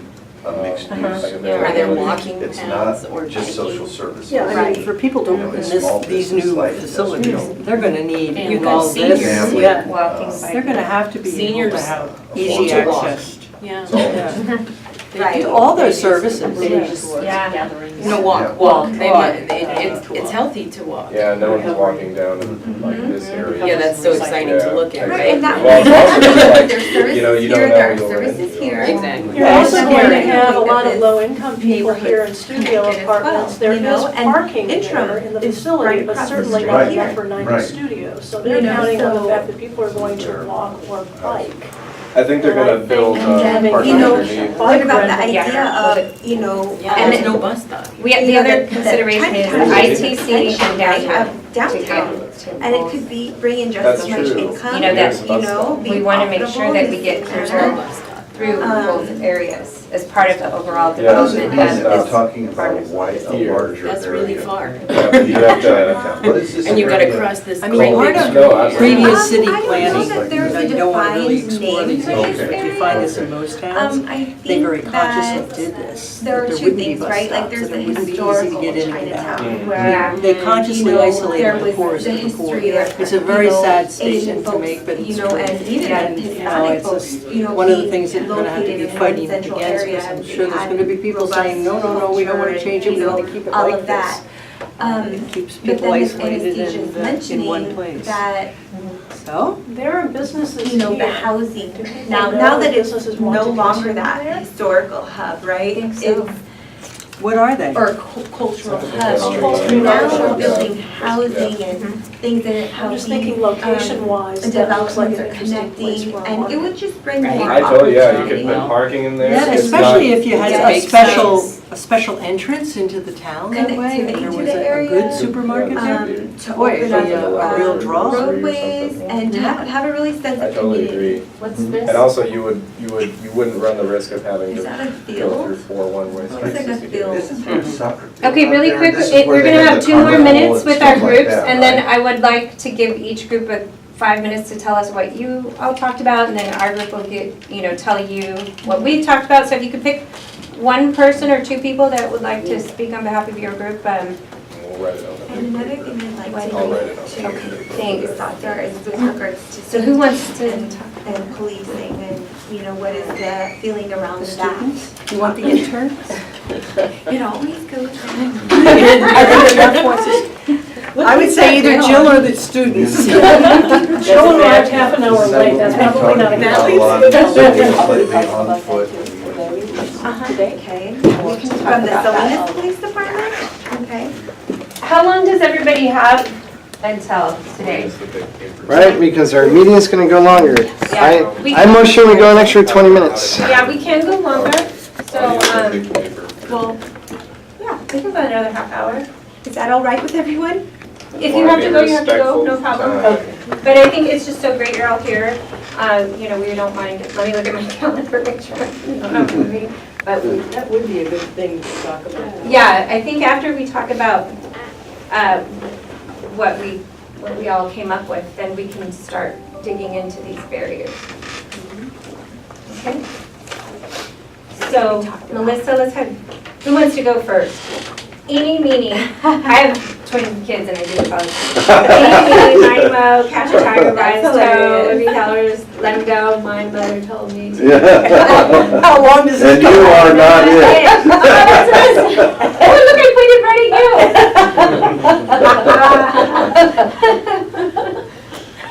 S8: mixed use.
S15: Are there walking
S8: It's
S15: paths
S8: not
S15: or
S8: just
S15: biking?
S8: social services.
S14: Yeah, I mean, for people to
S8: You know,
S14: live in
S8: it's
S14: this,
S8: small
S14: these
S8: business
S14: new
S8: like
S14: facilities,
S8: industrial.
S14: they're gonna need
S9: And
S14: all
S15: seniors.
S14: this.
S8: Family,
S1: Walking,
S14: They're gonna have to be able to
S15: Seniors
S14: have
S15: need
S14: easy
S15: to walk.
S14: access.
S15: Yeah.
S14: Yeah. They do all those services.
S9: They just
S1: Yeah.
S9: gatherings.
S11: No, walk. It's healthy to walk.
S4: Yeah, no one's walking down in like this area.
S11: Yeah, that's so exciting to look at,
S7: Right,
S11: right?
S7: and that
S4: Well, it's also just like,
S7: there's services
S4: you know, you don't
S7: here,
S4: know
S7: there are
S4: you'll
S7: services
S4: rent.
S7: here.
S11: Exactly.
S16: You're also
S7: And
S16: going to
S7: then
S16: have a lot of
S7: this
S16: low-income people here in studio
S7: connected as well,
S16: apartments. There
S7: you know,
S16: is
S7: and
S16: parking
S7: interim
S16: there in the
S7: is
S16: facility,
S7: right
S16: but
S7: across the
S16: certainly
S7: street
S16: not
S8: here.
S16: enough for 90
S8: Right.
S16: studios. So they're
S7: You know,
S16: counting on the
S7: so-
S16: fact that people are going to walk or bike.
S4: I think they're gonna build
S16: And
S4: parking
S7: you know,
S4: underneath.
S7: what about the
S16: rental.
S7: idea of, you know,
S11: Yeah,
S1: And
S11: there's
S1: it-
S11: no bus stop.
S1: We have, the other consideration is the ITC and downtown.
S7: downtown, and it could be bringing just
S4: That's
S7: as much
S4: true.
S7: income,
S1: You know, that-
S7: you know,
S1: We
S7: be
S1: want to make sure that we
S7: profitable,
S1: get
S7: business
S1: through
S7: owner.
S1: through both areas as part of the overall
S4: Yeah, this
S8: These
S1: development
S8: are
S1: of
S8: talking about a wide, a
S4: Here.
S8: larger area.
S11: That's really far.
S4: Yeah, you have to,
S8: What is this?
S11: And you've got to
S8: area?
S11: cross this
S14: I
S11: great
S14: mean,
S11: big
S14: part of
S4: No, absolutely.
S14: previous city
S7: I don't know
S14: planning,
S7: that there's a
S14: you don't want to really
S7: defined
S14: explore
S7: name
S14: these
S7: for this
S14: issues, but you
S7: area.
S14: find this in most towns.
S7: I
S14: They very
S7: think
S14: consciously
S7: that
S14: did this.
S7: there are
S14: that
S7: two
S14: wouldn't be
S7: things,
S14: bus
S7: right? Like
S14: stops,
S7: there's
S14: that
S7: the
S14: it wouldn't be easy to
S7: historical
S14: get in and out.
S7: Chinatown where,
S14: They consciously
S7: you know,
S14: isolated
S7: there
S14: the
S7: was
S14: poorest
S7: the
S14: of the poor.
S7: history of,
S14: It's a
S7: you
S14: very
S7: know,
S14: sad
S7: Asian
S14: statement to
S7: folks,
S14: make, but it's
S7: you know,
S14: true.
S7: and even
S14: And,
S7: Hispanic
S14: it's
S7: folks,
S14: just
S7: you know,
S14: one of the
S7: being
S14: things that you're gonna have to be
S7: located in
S14: fighting
S7: one central
S14: against,
S7: area,
S14: because I'm
S7: and
S14: sure there's
S7: had
S14: gonna be people saying, no, we don't want to change it, we want to keep it
S7: all
S14: like
S7: of that.
S14: this. It keeps
S7: But
S14: people
S7: then as
S14: isolated
S7: Anastasia's
S14: in one
S7: mentioning
S14: place.
S7: that,
S14: So,
S16: There are businesses
S7: you know, the
S16: here.
S7: housing,
S16: Do people
S7: now
S16: know
S7: that
S16: that
S7: it's
S16: businesses want
S7: no
S16: to
S7: longer
S16: continue
S7: that
S16: there?
S7: historical hub, right?
S1: think so.
S14: what are they?
S7: Or cultural
S4: Something
S7: hub.
S4: cultural.
S7: Now
S4: Yeah.
S7: we're building housing and things that are
S16: I'm just
S7: helping,
S16: thinking location-wise,
S7: and
S16: that looks like
S7: developments
S16: an
S7: are
S16: interesting place
S7: connecting,
S16: for a
S7: and it
S16: market.
S7: would just bring
S11: Right.
S7: more
S4: I told you, yeah, you could
S7: opportunity.
S4: put parking in there.
S14: Yeah,
S4: It's
S14: especially
S4: not-
S14: if you had
S7: Yeah.
S14: a special entrance into the town that way, and
S7: Connectivity
S14: there
S7: to
S14: was
S7: the
S14: a
S7: area,
S14: good supermarket there.
S7: To
S14: Boy,
S7: open
S14: it'd be a
S7: up
S14: real draw.
S7: roadways and to have a really sense
S4: I
S7: of
S4: totally
S7: community.
S4: agree.
S9: What's this?
S4: And also, you wouldn't run the risk of having to
S7: Is that a
S4: go
S7: field?
S4: through 4 one-way
S7: Looks like
S4: streets.
S7: a
S4: if you do.
S7: field.
S8: Isn't there a soccer field
S1: Okay,
S8: out
S1: really
S8: there?
S1: quick,
S8: This is where
S1: we're
S8: they
S1: gonna
S8: had
S1: have
S8: the
S1: 2 more
S8: carnival
S1: minutes
S8: and
S1: with our
S8: stuff like
S1: groups,
S8: that,
S1: and then
S8: right?
S1: I would like to give each group 5 minutes to tell us what you all talked about, and then our group will tell you what we've talked about. So if you could pick one person or 2 people that would like to speak on behalf of your group,
S4: We'll write it on
S7: And another thing I'd like
S4: I'll write it
S7: to
S4: on.
S1: thanks.
S7: Doctor is with regards to.
S1: So who wants to
S7: And policing and, you know, what is the feeling around that?
S14: You want the intern?
S7: It always goes.
S14: I would say either Jill or the students.
S16: Jill arrived half an hour late, that's probably not a
S8: Talking
S16: good
S8: about a lot of slightly on foot.
S7: Okay. From the Salinas Police Department? Okay.
S1: How long does everybody have until today?
S12: Right, because our meeting is gonna go longer.
S1: Yeah, we-
S12: I motion we go an extra 20 minutes.
S1: Yeah, we can go longer, so,
S7: Well,
S1: yeah, we can go another half hour.
S7: is that all right with everyone?
S1: If you have to go, you have to go, no
S4: Respectful.
S1: problem. But I think it's just so great you're all here. We don't mind, let me look at my calendar, make sure we don't have a meeting. But
S14: That would be a good thing to talk about.
S1: yeah, I think after we talk about what we all came up with, then we can start digging into these barriers. Okay? So, Melissa, who wants to go first? Eeny, meeny, I have twin kids and I do apologize. Eeny, meeny, miny, mo, catch a tiger by his toe, every colors, let him go, my mother told me.
S14: How long does
S8: And
S14: this
S8: you
S14: go?
S8: are not it.
S1: Oh, look, I pointed right at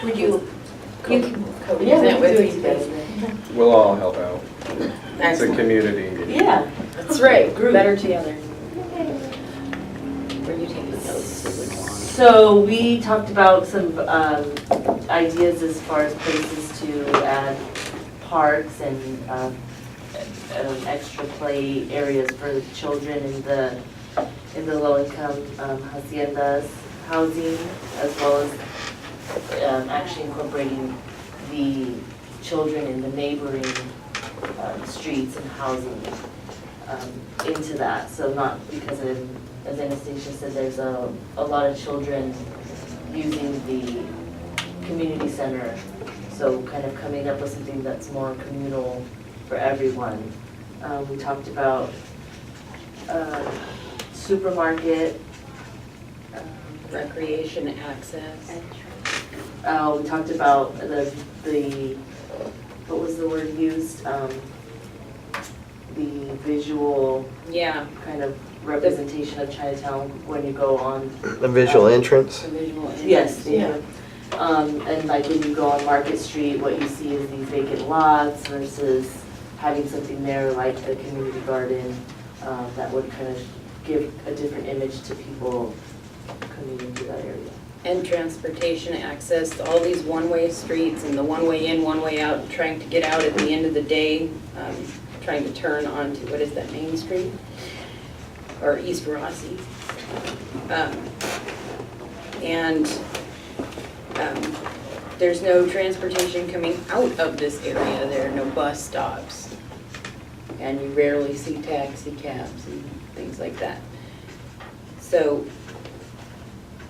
S1: you.
S11: Would you
S1: You can,
S11: co-present with me?
S4: We'll all help out. It's a
S11: Excellent.
S4: community meeting.
S9: Yeah,
S11: That's right, group.
S9: better together.
S11: Were you taking notes?
S9: So we talked about some ideas as far as places to add parks and extra play areas for the children in the low-income haciendas housing, as well as actually incorporating the children in the neighboring streets and housing into that. So not because as Anastasia said, there's a lot of children using the community center. So kind of coming up with something that's more communal for everyone. We talked about supermarket.
S11: Recreation access.
S9: We talked about the what was the word used? the visual
S3: Yeah.
S9: kind of representation of Chinatown when you go on.
S12: The visual entrance.
S9: The visual entrance. Yes, yeah. And like when you go on Market Street, what you see is these vacant lots versus having something there like the community garden that would kind of give a different image to people coming into that area.
S3: And transportation access, all these one-way streets and the one-way in, one-way out, trying to get out at the end of the day, trying to turn onto, what is that, Main Street? Or East Rossi. There's no transportation coming out of this area. There are no bus stops. And you rarely see taxi cabs and things like that. So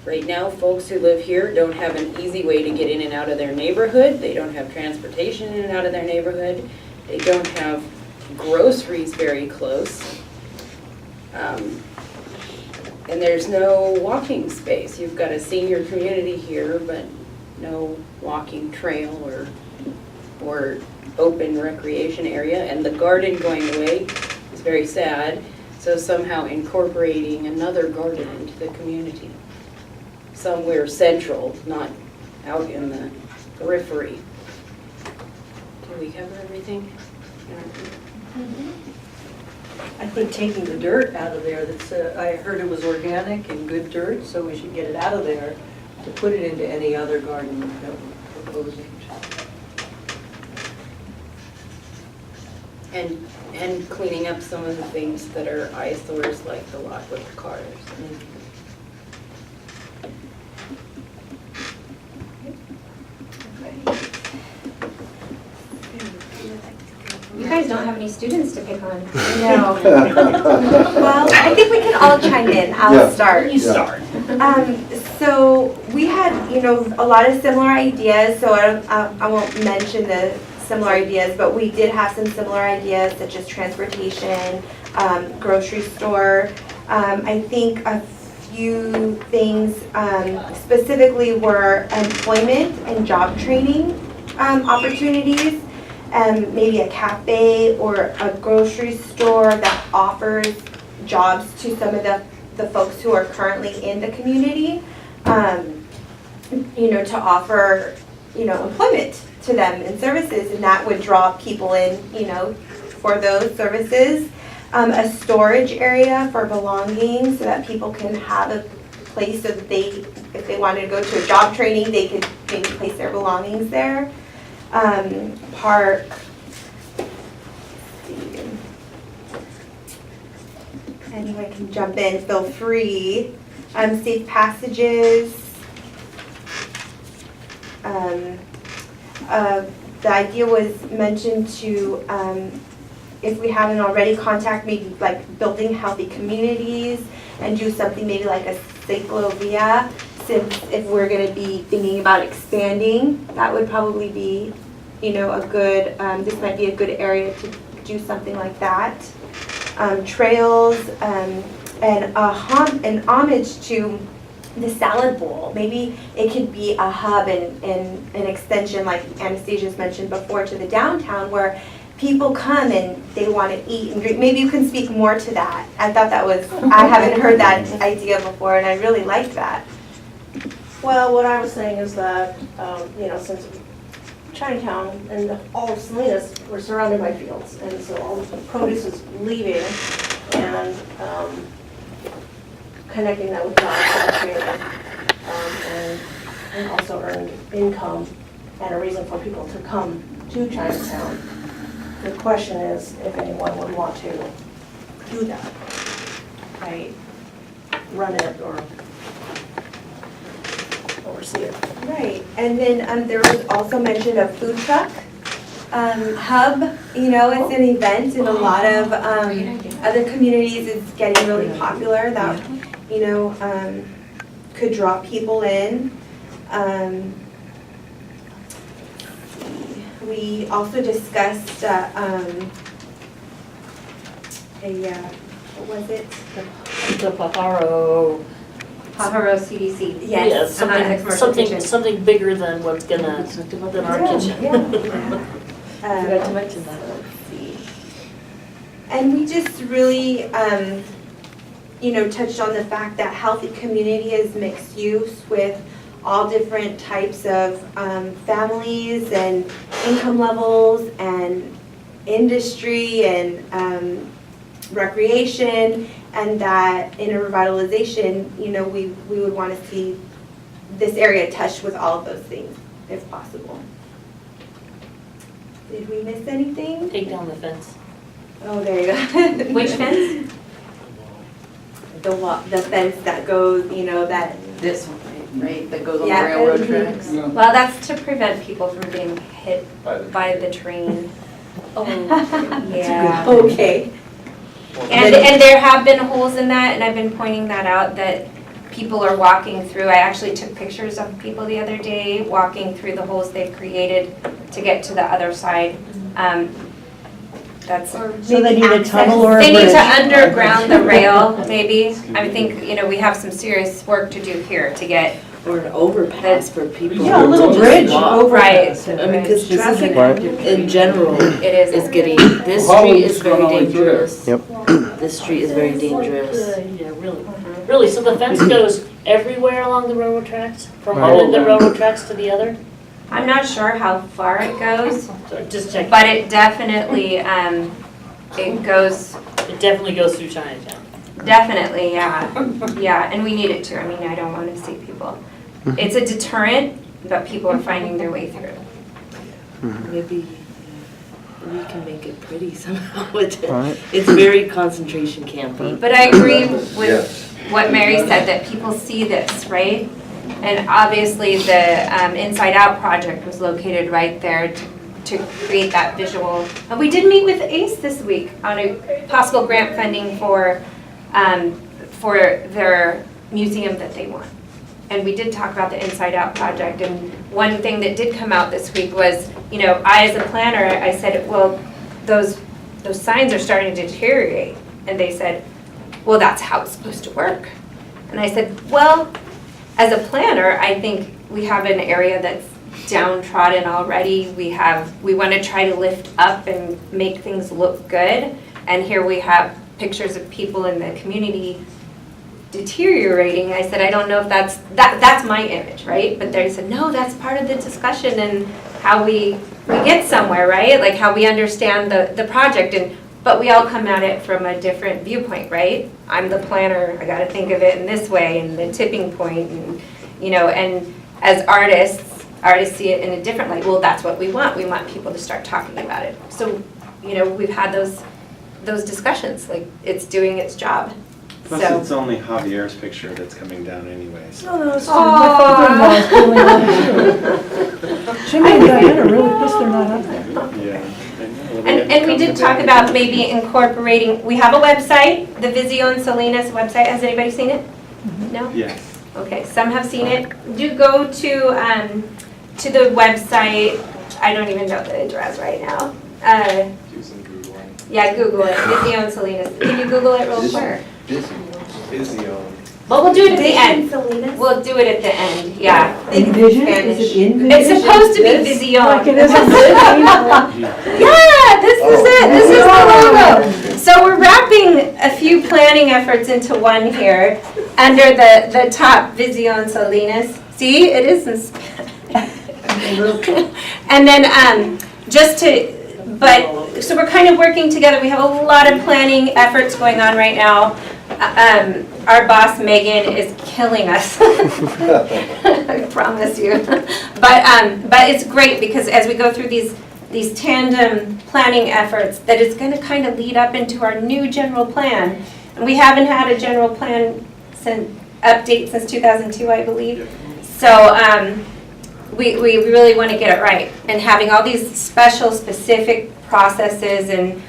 S3: right now, folks who live here don't have an easy way to get in and out of their neighborhood. They don't have transportation in and out of their neighborhood. They don't have groceries very close. And there's no walking space. You've got a senior community here, but no walking trail or open recreation area. And the garden going away is very sad. So somehow incorporating another garden into the community. Somewhere central, not out in the periphery. Did we cover everything?
S2: I think taking the dirt out of there, I heard it was organic and good dirt, so we should get it out of there to put it into any other garden that we're proposing.
S3: And cleaning up some of the things that are eyesores, like the lot with the cars.
S1: You guys don't have any students to pick on.
S7: No. Well, I think we can all chime in. I'll start.
S1: You start.
S7: So we had, a lot of similar ideas, so I won't mention the similar ideas, but we did have some similar ideas such as transportation, grocery store. I think a few things specifically were employment and job training opportunities. Maybe a cafe or a grocery store that offers jobs to some of the folks who are currently in the community, to offer, employment to them and services, and that would draw people in, for those services. A storage area for belongings so that people can have a place so that if they wanted to go to a job training, they could maybe place their belongings there. Park. Anyone can jump in, feel free. Safe passages. The idea was mentioned to, if we haven't already, contact maybe like building healthy communities and do something maybe like a cyclovia. Since if we're going to be thinking about expanding, that would probably be, a good, this might be a good area to do something like that. Trails and an homage to the salad bowl. Maybe it could be a hub and an extension, like Anastasia's mentioned before, to the downtown where people come and they want to eat and drink. Maybe you can speak more to that. I thought that was, I haven't heard that idea before, and I really liked that.
S10: Well, what I was saying is that, since Chinatown and all of Salinas were surrounded by fields, and so all of the produce is leaving, and connecting that with jobs and also earned income and a reason for people to come to Chinatown. The question is if anyone would want to do that, right? Run it or oversee it.
S7: Right, and then there was also mention of food truck hub. It's an event in a lot of other communities. It's getting really popular. That could draw people in. We also discussed what was it?
S17: The Pajaro
S1: CDC.
S7: Yes.
S17: Something bigger than our kitchen.
S7: Yeah.
S17: Forgot to mention that.
S7: Let's see. And we just really, touched on the fact that healthy community is mixed use with all different types of families and income levels and industry and recreation, and that in a revitalization, we would want to see this area touched with all of those things, if possible. Did we miss anything?
S17: Take down the fence.
S7: Oh, there you go.
S1: Which fence?
S7: The fence that goes, that.
S3: This one, right, that goes on the
S7: Yeah.
S3: railroad tracks.
S6: Yeah.
S1: Well, that's to prevent people from being hit by the train.
S17: Oh,
S1: Yeah.
S7: Okay.
S1: And there have been holes in that, and I've been pointing that out, that people are walking through. I actually took pictures of people the other day walking through the holes they've created to get to the other side. That's.
S14: So they need a tunnel or a
S1: They need to
S14: bridge?
S1: underground the rail, maybe. I think, we have some serious work to do here to get.
S9: Or an overpass for people.
S14: Yeah, a little
S9: who
S14: bridge
S9: walk.
S14: overpass.
S9: I mean, because
S14: This
S9: traffic
S14: isn't-
S9: in general
S1: It is.
S9: is getting, this
S6: Well, how
S9: street
S6: is
S9: is
S6: it going
S9: very
S6: all the way through there?
S9: dangerous.
S12: Yep.
S9: This street is very dangerous.
S17: Yeah, really. Really, so the fence goes everywhere along the railroad tracks? From
S6: Right.
S17: one end of the railroad tracks to the other?
S1: I'm not sure how far it goes,
S17: So just check.
S1: but it definitely, it goes,
S17: It definitely goes through Chinatown.
S1: definitely, yeah. Yeah, and we need it to. I don't want to see people. It's a deterrent, but people are finding their way through.
S9: Maybe we can make it pretty somehow with it.
S12: Right.
S9: It's very concentration campy.
S1: But I agree with what Mary said, that people see this, right? And obviously, the Inside Out project was located right there to create that visual. And we did meet with ACE this week on a possible grant funding for their museum that they want. And we did talk about the Inside Out project, and one thing that did come out this week was, I as a planner, I said, well, those signs are starting to deteriorate. And they said, well, that's how it's supposed to work. And I said, well, as a planner, I think we have an area that's downtrodden already. We want to try to lift up and make things look good. And here we have pictures of people in the community deteriorating. I said, I don't know if that's my image, right? But they said, no, that's part of the discussion and how we get somewhere, right? Like how we understand the project. But we all come at it from a different viewpoint, right? I'm the planner, I gotta think of it in this way, and the tipping point, and and as artists see it in a different light. Well, that's what we want. We want people to start talking about it. So, we've had those discussions, like it's doing its job.
S18: Plus,
S1: So.
S18: it's only Javier's picture that's coming down anyway. So.
S14: No, it's my father-in-law's building on it too. Jimmy and Diana are really pissed they're not up there.
S18: Yeah. I know. Well,
S1: And we did talk about maybe incorporating, we have a website, the Vision Salinas website. Has anybody seen it? No?
S18: Yes.
S1: Okay, some have seen it. Do go to the website. I don't even know the address right now.
S4: Do some Googling.
S1: Yeah, Google it, Vision Salinas. Can you Google it real quick?
S4: Vizio.
S1: But we'll do it at the end.
S7: Salinas?
S1: We'll do it at the end, yeah.
S14: Envision, is it Envision?
S1: It's supposed to be Vision.
S14: Like it is on
S1: Yeah, this is it. This is the logo. So we're wrapping a few planning efforts into one here under the top Vision Salinas. See, it is in Spanish. And then so we're kind of working together. We have a lot of planning efforts going on right now. Our boss Megan is killing us. I promise you. But it's great because as we go through these tandem planning efforts, that it's going to kind of lead up into our new general plan. And we haven't had a general plan update since 2002, I believe. So we really want to get it right. And having all these special, specific processes and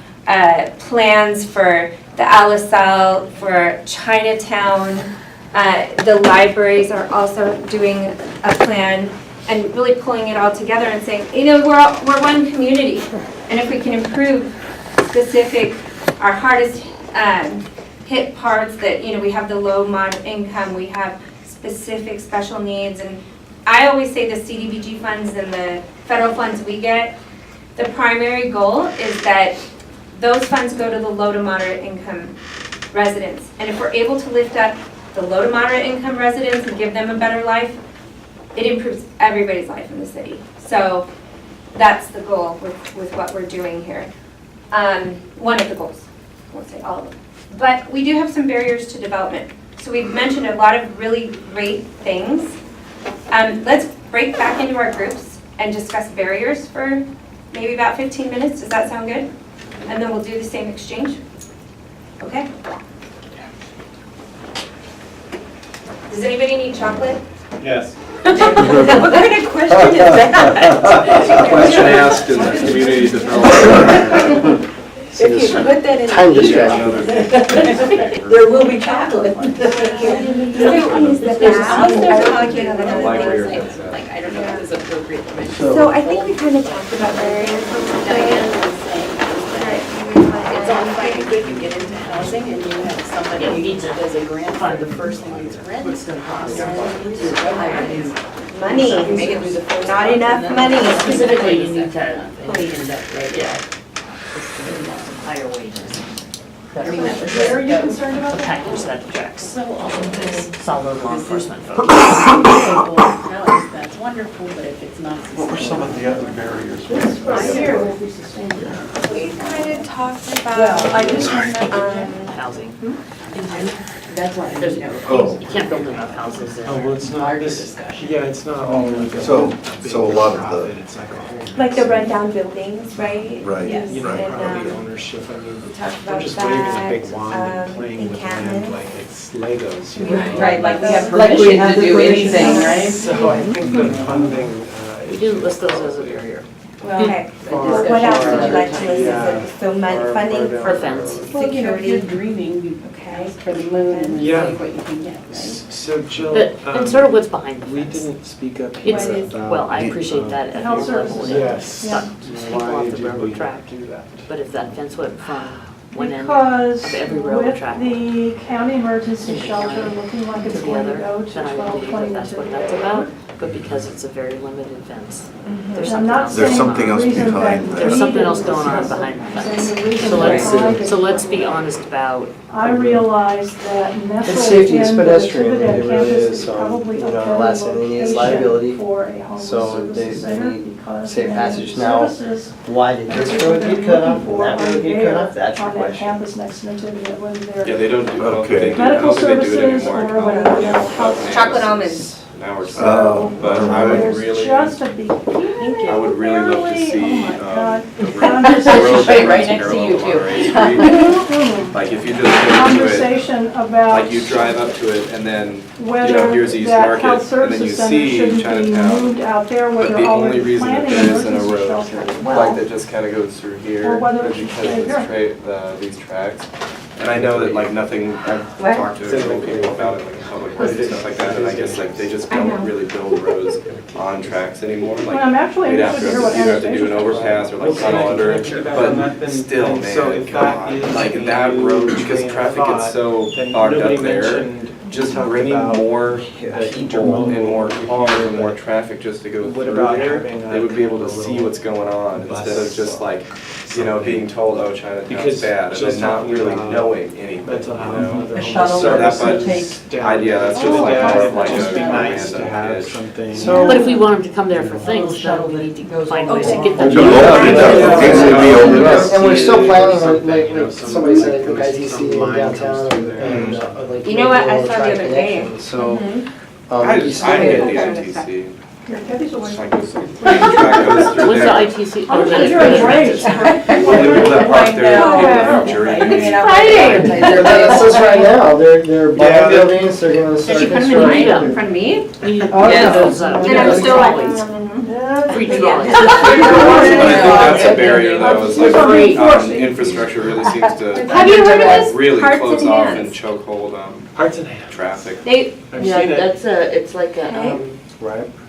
S1: plans for the LSL, for Chinatown. The libraries are also doing a plan and really pulling it all together and saying, we're one community. And if we can improve our hardest hit parts that, we have the low moderate income, we have specific special needs. And I always say the CDBG funds and the federal funds we get, the primary goal is that those funds go to the low to moderate income residents. And if we're able to lift up the low to moderate income residents and give them a better life, it improves everybody's life in the city. So that's the goal with what we're doing here. One of the goals, I won't say all of them. But we do have some barriers to development. So we've mentioned a lot of really great things. Let's break back into our groups and discuss barriers for maybe about 15 minutes. Does that sound good? And then we'll do the same exchange. Okay? Does anybody need chocolate?
S4: Yes.
S1: What kind of question is that?
S4: Question asked in the community development.
S3: If you put that in.
S12: Time distraction.
S14: There will be chocolate.
S1: Is the bag?
S3: Like, I don't know if it's appropriate to mention.
S7: So I think we kind of talked about barriers a little bit.
S3: It's all fine and good, you get into housing and you have somebody who needs it as a grant fund, the first thing is rent. It's gonna cost
S7: Money, not enough money.
S17: Specifically, you need to,
S3: Yeah.
S17: higher wages.
S16: Where are you concerned about
S17: A
S16: that?
S17: package that checks. Solid law enforcement folks.
S3: No, that's wonderful, but if it's not.
S8: What were some of the other barriers?
S16: Right here will be sustainable.
S7: We kind of talked
S16: Well, I
S7: about,
S16: just
S17: Housing.
S3: That's why.
S17: There's,
S8: Oh.
S17: you can't build enough houses in
S13: Oh, well, it's not
S3: Larger
S13: this,
S3: discussion.
S13: yeah, it's not all like a
S8: So-
S13: big
S8: so a lot of the-
S13: profit, it's like a whole.
S7: like the rundown buildings, right?
S8: Right.
S7: Yes.
S13: You know,
S7: And,
S13: property ownership, I mean,
S7: we talked
S13: we're
S7: about
S13: just waving a big
S7: that,
S13: wand and playing with land
S7: encampments.
S13: like it's Legos, you know?
S3: Right, like we have
S14: Like we
S3: permission
S14: have
S3: to
S14: the
S3: do
S14: permission.
S3: anything, right?
S13: So I think the funding
S17: We
S13: is
S17: do
S13: just
S17: list those
S13: a
S17: as a
S13: barrier.
S7: Okay,
S13: Far,
S7: what else would you like to
S13: far,
S7: list?
S13: yeah.
S7: So
S13: Far,
S7: funding
S13: far
S17: for
S13: down.
S17: fence.
S3: Well, you know, if
S7: security.
S3: you're dreaming, you
S7: Okay.
S3: ask for the moon and
S13: Yeah.
S3: see what you can get, right?
S13: So Jill,
S17: But, and sort of what's behind the
S13: we
S17: fence.
S13: didn't speak up
S17: It's,
S13: here about.
S17: well, I appreciate that at
S16: Health
S17: your level.
S16: services.
S13: Yes.
S17: It's not just people
S13: Why
S17: off the
S13: did we
S17: railroad
S13: not
S17: track.
S13: do that?
S17: But if that fence went from one end
S16: Because
S17: of every railroad
S16: with
S17: track
S16: the county emergency
S17: in the
S16: shelter
S17: county
S16: looking like
S17: to
S16: it's
S17: the
S16: going to
S17: other,
S16: go to
S17: then I
S16: 12,
S17: believe
S16: 20
S17: that that's
S16: to
S17: what
S16: the
S17: that's
S16: other.
S17: about. But because it's a very limited fence, there's
S16: I'm
S17: something
S16: not
S17: else.
S16: saying
S8: There's something else
S16: the reason
S8: behind
S16: that
S8: that.
S17: There's something
S16: we
S17: else
S16: didn't
S17: going on
S16: discuss
S17: behind
S16: it.
S17: the
S16: I'm saying
S17: fence.
S16: the reason
S17: So
S16: that
S17: let's,
S16: I did-
S17: so let's be honest about.
S16: I realize that nestled
S12: safety is
S16: in the
S12: pedestrian,
S16: Trinidad
S12: it really
S16: campus
S12: is,
S16: is
S12: so,
S16: probably
S12: you
S16: a
S12: know,
S16: better
S12: last thing they need is
S16: location
S12: liability.
S16: for a homeless
S12: So
S16: services
S12: they
S16: center
S12: need
S16: because
S12: safe
S16: many
S12: passage now.
S16: services
S12: Why did this
S16: that
S12: road
S16: they're
S12: get cut off
S16: looking
S12: and that
S16: for
S12: road
S16: are
S12: get cut
S16: there
S12: off? That's your
S16: on that
S12: question.
S16: campus next to Nativity, whether they're
S4: Yeah, they don't do,
S8: Okay.
S16: medical
S4: they do it
S16: services
S4: anymore.
S16: or whether they're health.
S1: Chocolate almonds.
S4: Now we're
S16: So
S4: but I would
S16: there's
S4: really,
S16: just a beginning.
S4: I would really love to see,
S16: Oh my God.
S4: the road
S3: Right, right
S4: that
S3: next to
S4: runs
S3: you,
S4: parallel
S3: too.
S4: Monterey Street. Like if you just go to it,
S16: Conversation about
S4: like you drive up to it and then, you know,
S16: whether
S4: here's East
S16: that
S4: Market,
S16: health
S4: and then you
S16: services center
S4: see
S16: shouldn't be
S4: Chinatown.
S16: moved out there where
S4: But
S16: they're
S4: the only
S16: already
S4: reason that
S16: planning
S4: there isn't a
S16: emergency
S4: road,
S16: shelter as
S4: like
S16: well.
S4: that just kind of goes through here,
S16: Or whether it
S4: is
S16: should
S4: because
S16: stay
S4: of this
S16: here.
S4: these tracks. And I know that like nothing, I've talked to several people about it, like in public works and stuff like that, and I guess like they just don't really build roads on tracks anymore.
S16: Well,
S4: Like
S16: I'm actually
S4: you'd have
S16: interested to hear what
S4: to, you have to do an
S16: Anastasia
S4: overpass or like
S13: Okay,
S4: tunnel under it,
S13: can I piggyback on that
S4: but
S13: then?
S4: still,
S13: And so
S4: man,
S13: if
S4: come
S13: that
S4: on,
S13: is
S4: like
S13: the
S4: that
S13: new
S4: road, because
S13: train of
S4: traffic gets
S13: thought,
S4: so
S13: then
S4: bogged
S13: nobody
S4: up there.
S13: mentioned,
S4: Just
S13: talked
S4: bringing
S13: about
S4: more
S13: the
S4: people and more cars and more
S13: but
S4: traffic just to go
S13: what
S4: through
S13: about
S4: there,
S13: having
S4: they would be able to
S13: a
S4: see
S13: little
S4: what's going on
S13: bus
S4: instead of just like, you know, being told, oh, Chinatown's
S13: Because
S4: bad, and
S13: just
S4: then not
S13: talking
S4: really
S13: about
S4: knowing anything, you
S13: mental health,
S4: know?
S13: other
S14: A shuttle
S4: So that
S14: service to
S4: might,
S14: take.
S4: idea, that's just
S13: Oh,
S4: like
S13: yeah,
S4: more of like
S13: it'd just be
S4: a
S13: nice to
S4: random
S13: have
S4: pitch.
S13: something.
S12: So-
S17: But if we want them to come there for things,
S14: Shuttle
S17: then we
S14: that
S17: need to
S14: goes
S17: find
S14: all
S17: ways to
S14: along.
S17: get them.
S8: To open it up, it needs to be opened up.
S12: And we're still planning,
S13: Something,
S12: like
S13: you know,
S12: somebody said, I think
S13: some
S12: ITC in
S13: line
S12: downtown
S13: comes through there.
S12: and like.
S1: You know what? I
S12: maybe
S1: saw the
S12: we'll
S1: other
S12: try
S1: day.
S12: connections. So,
S4: I
S12: you
S4: just,
S12: still
S4: I
S12: get-
S4: get the ITC.
S16: Here, Debbie's away.
S4: Like, the train track goes through
S17: What's the
S4: there.
S17: ITC?
S16: Oh,
S17: that's
S16: you're
S17: the
S16: great.
S4: Well, the people that park there, are people from New Jersey.
S12: That's us right now, they're
S4: Yeah,
S12: buying buildings, they're gonna start
S1: Did you put them
S12: construction.
S1: in line in front of me?
S12: Oh,
S17: Yeah,
S12: yeah.
S17: those,
S1: And I'm still like,
S17: free trolleys.
S4: But I think that's a barrier though, is like,
S16: Free.
S4: infrastructure really seems to
S1: have you heard of this?
S4: really
S1: Hearts
S4: close
S1: and
S4: off
S1: Hands.
S4: and chokehold
S13: Hearts and hands.
S4: traffic.
S1: They,
S13: I've
S17: Yeah,
S13: seen it.
S17: that's a, it's like a,
S12: Right.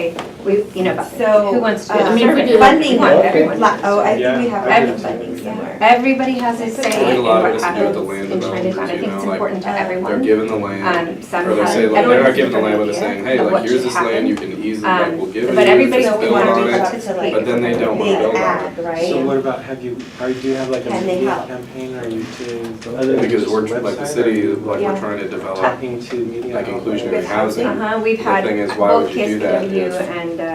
S1: say, we, you know,
S7: So,
S1: who wants to do
S7: I
S1: the
S7: mean,
S1: survey?
S7: funding,
S1: We want everyone.
S7: I
S18: Yeah.
S7: think we have
S1: Every-
S7: funding somewhere.
S1: Everybody has a say
S4: think a
S1: in
S4: lot of
S1: what
S4: it has to do with
S1: happens
S4: the land
S1: in Chinatown. I
S4: developers,
S1: think
S4: you
S1: it's
S4: know, like,
S1: important to
S4: They're
S1: everyone.
S4: given the land,
S1: Some
S4: or they
S1: have,
S4: say, like,
S1: everyone
S4: they're
S1: has
S4: not given the land, but they're
S1: different
S4: saying,
S1: idea
S4: hey,
S1: of
S4: like,
S1: what
S4: here's
S1: should
S4: this land, you
S1: happen.
S4: can easily, like, we'll give it,
S1: But everybody
S4: just
S1: will
S4: build
S1: want
S4: on
S1: to
S4: it,
S1: participate.
S4: but then they don't want to build on it.
S1: Right?
S18: So what about, do you have like a
S7: Can they
S18: media
S7: help?
S18: campaign, or you to, other than
S4: Because
S18: just
S4: we're,
S18: a
S4: like, the
S18: website,
S4: city,
S18: or you,
S4: like, we're trying to develop,
S18: talking to media
S4: like,
S18: outlets?
S4: inclusionary housing.
S1: We've
S4: The
S1: had
S4: thing is, why
S1: both
S4: would you do that
S1: KSPW
S4: if
S1: and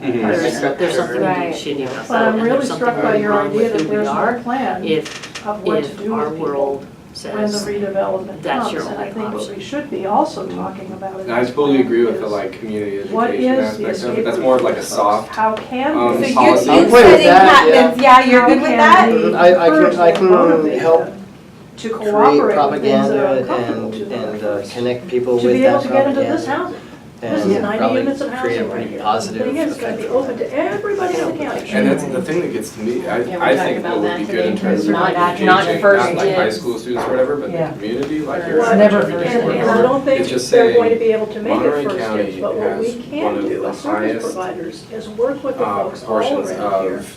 S17: There's something
S1: Right.
S17: shitty about that.
S16: But I'm
S17: and
S16: really
S17: there's something
S16: struck by
S17: really
S16: your
S17: wrong
S16: idea
S17: with
S16: that
S17: who we
S16: there's
S17: are
S16: no plan
S17: If,
S16: of what to
S17: if
S16: do
S17: our
S16: with people
S17: world
S16: when the
S17: says,
S16: redevelopment
S17: that's
S16: comes.
S17: your
S16: And I
S17: only
S16: think what
S17: option.
S16: we should be also talking about in
S4: And I
S16: this
S4: totally
S16: plan
S4: agree with the
S16: is
S4: like community
S16: what
S4: education
S16: is the
S4: aspect of it.
S16: escape
S4: That's
S16: route
S4: more of
S16: for
S4: like a
S16: folks?
S4: soft
S16: How can
S4: um,
S16: we?
S7: So
S4: policy.
S7: you're
S12: I'm with
S7: setting
S12: that,
S7: patents, yeah, you're good with that?
S12: I can help
S16: To
S12: create
S16: cooperate with things that are
S12: propaganda
S16: uncomfortable to them.
S12: and connect people
S16: To
S12: with
S16: be able
S12: that
S16: to get into this
S12: propaganda.
S16: housing. This is
S12: And
S16: 90
S12: probably
S16: units of
S12: create a
S16: housing right
S12: pretty
S16: here.
S12: positive
S16: The thing is, it's gonna
S12: effect
S16: be
S12: from
S16: open to everybody in the county.
S4: And that's the thing that gets to me.
S3: we
S4: I
S3: talked
S4: think
S3: about
S4: what would
S3: that
S4: be good
S3: today,
S4: in terms of
S3: not-
S4: like
S3: not
S4: engaging,
S3: first
S4: not like high
S3: dibs.
S4: school students or whatever, but
S14: Yeah.
S4: the community, like
S3: Right.
S4: your
S16: What-
S14: Never
S4: everyday
S14: first
S16: And
S4: work.
S16: I don't think
S4: It's just
S16: they're
S4: saying,
S16: going to be able to make it
S4: Monterey
S16: first
S4: County
S16: dibs, but what we
S4: has one
S16: can
S4: of
S16: do
S4: the
S16: as service
S4: highest,
S16: providers is work with the folks all
S4: portions
S16: around here
S4: of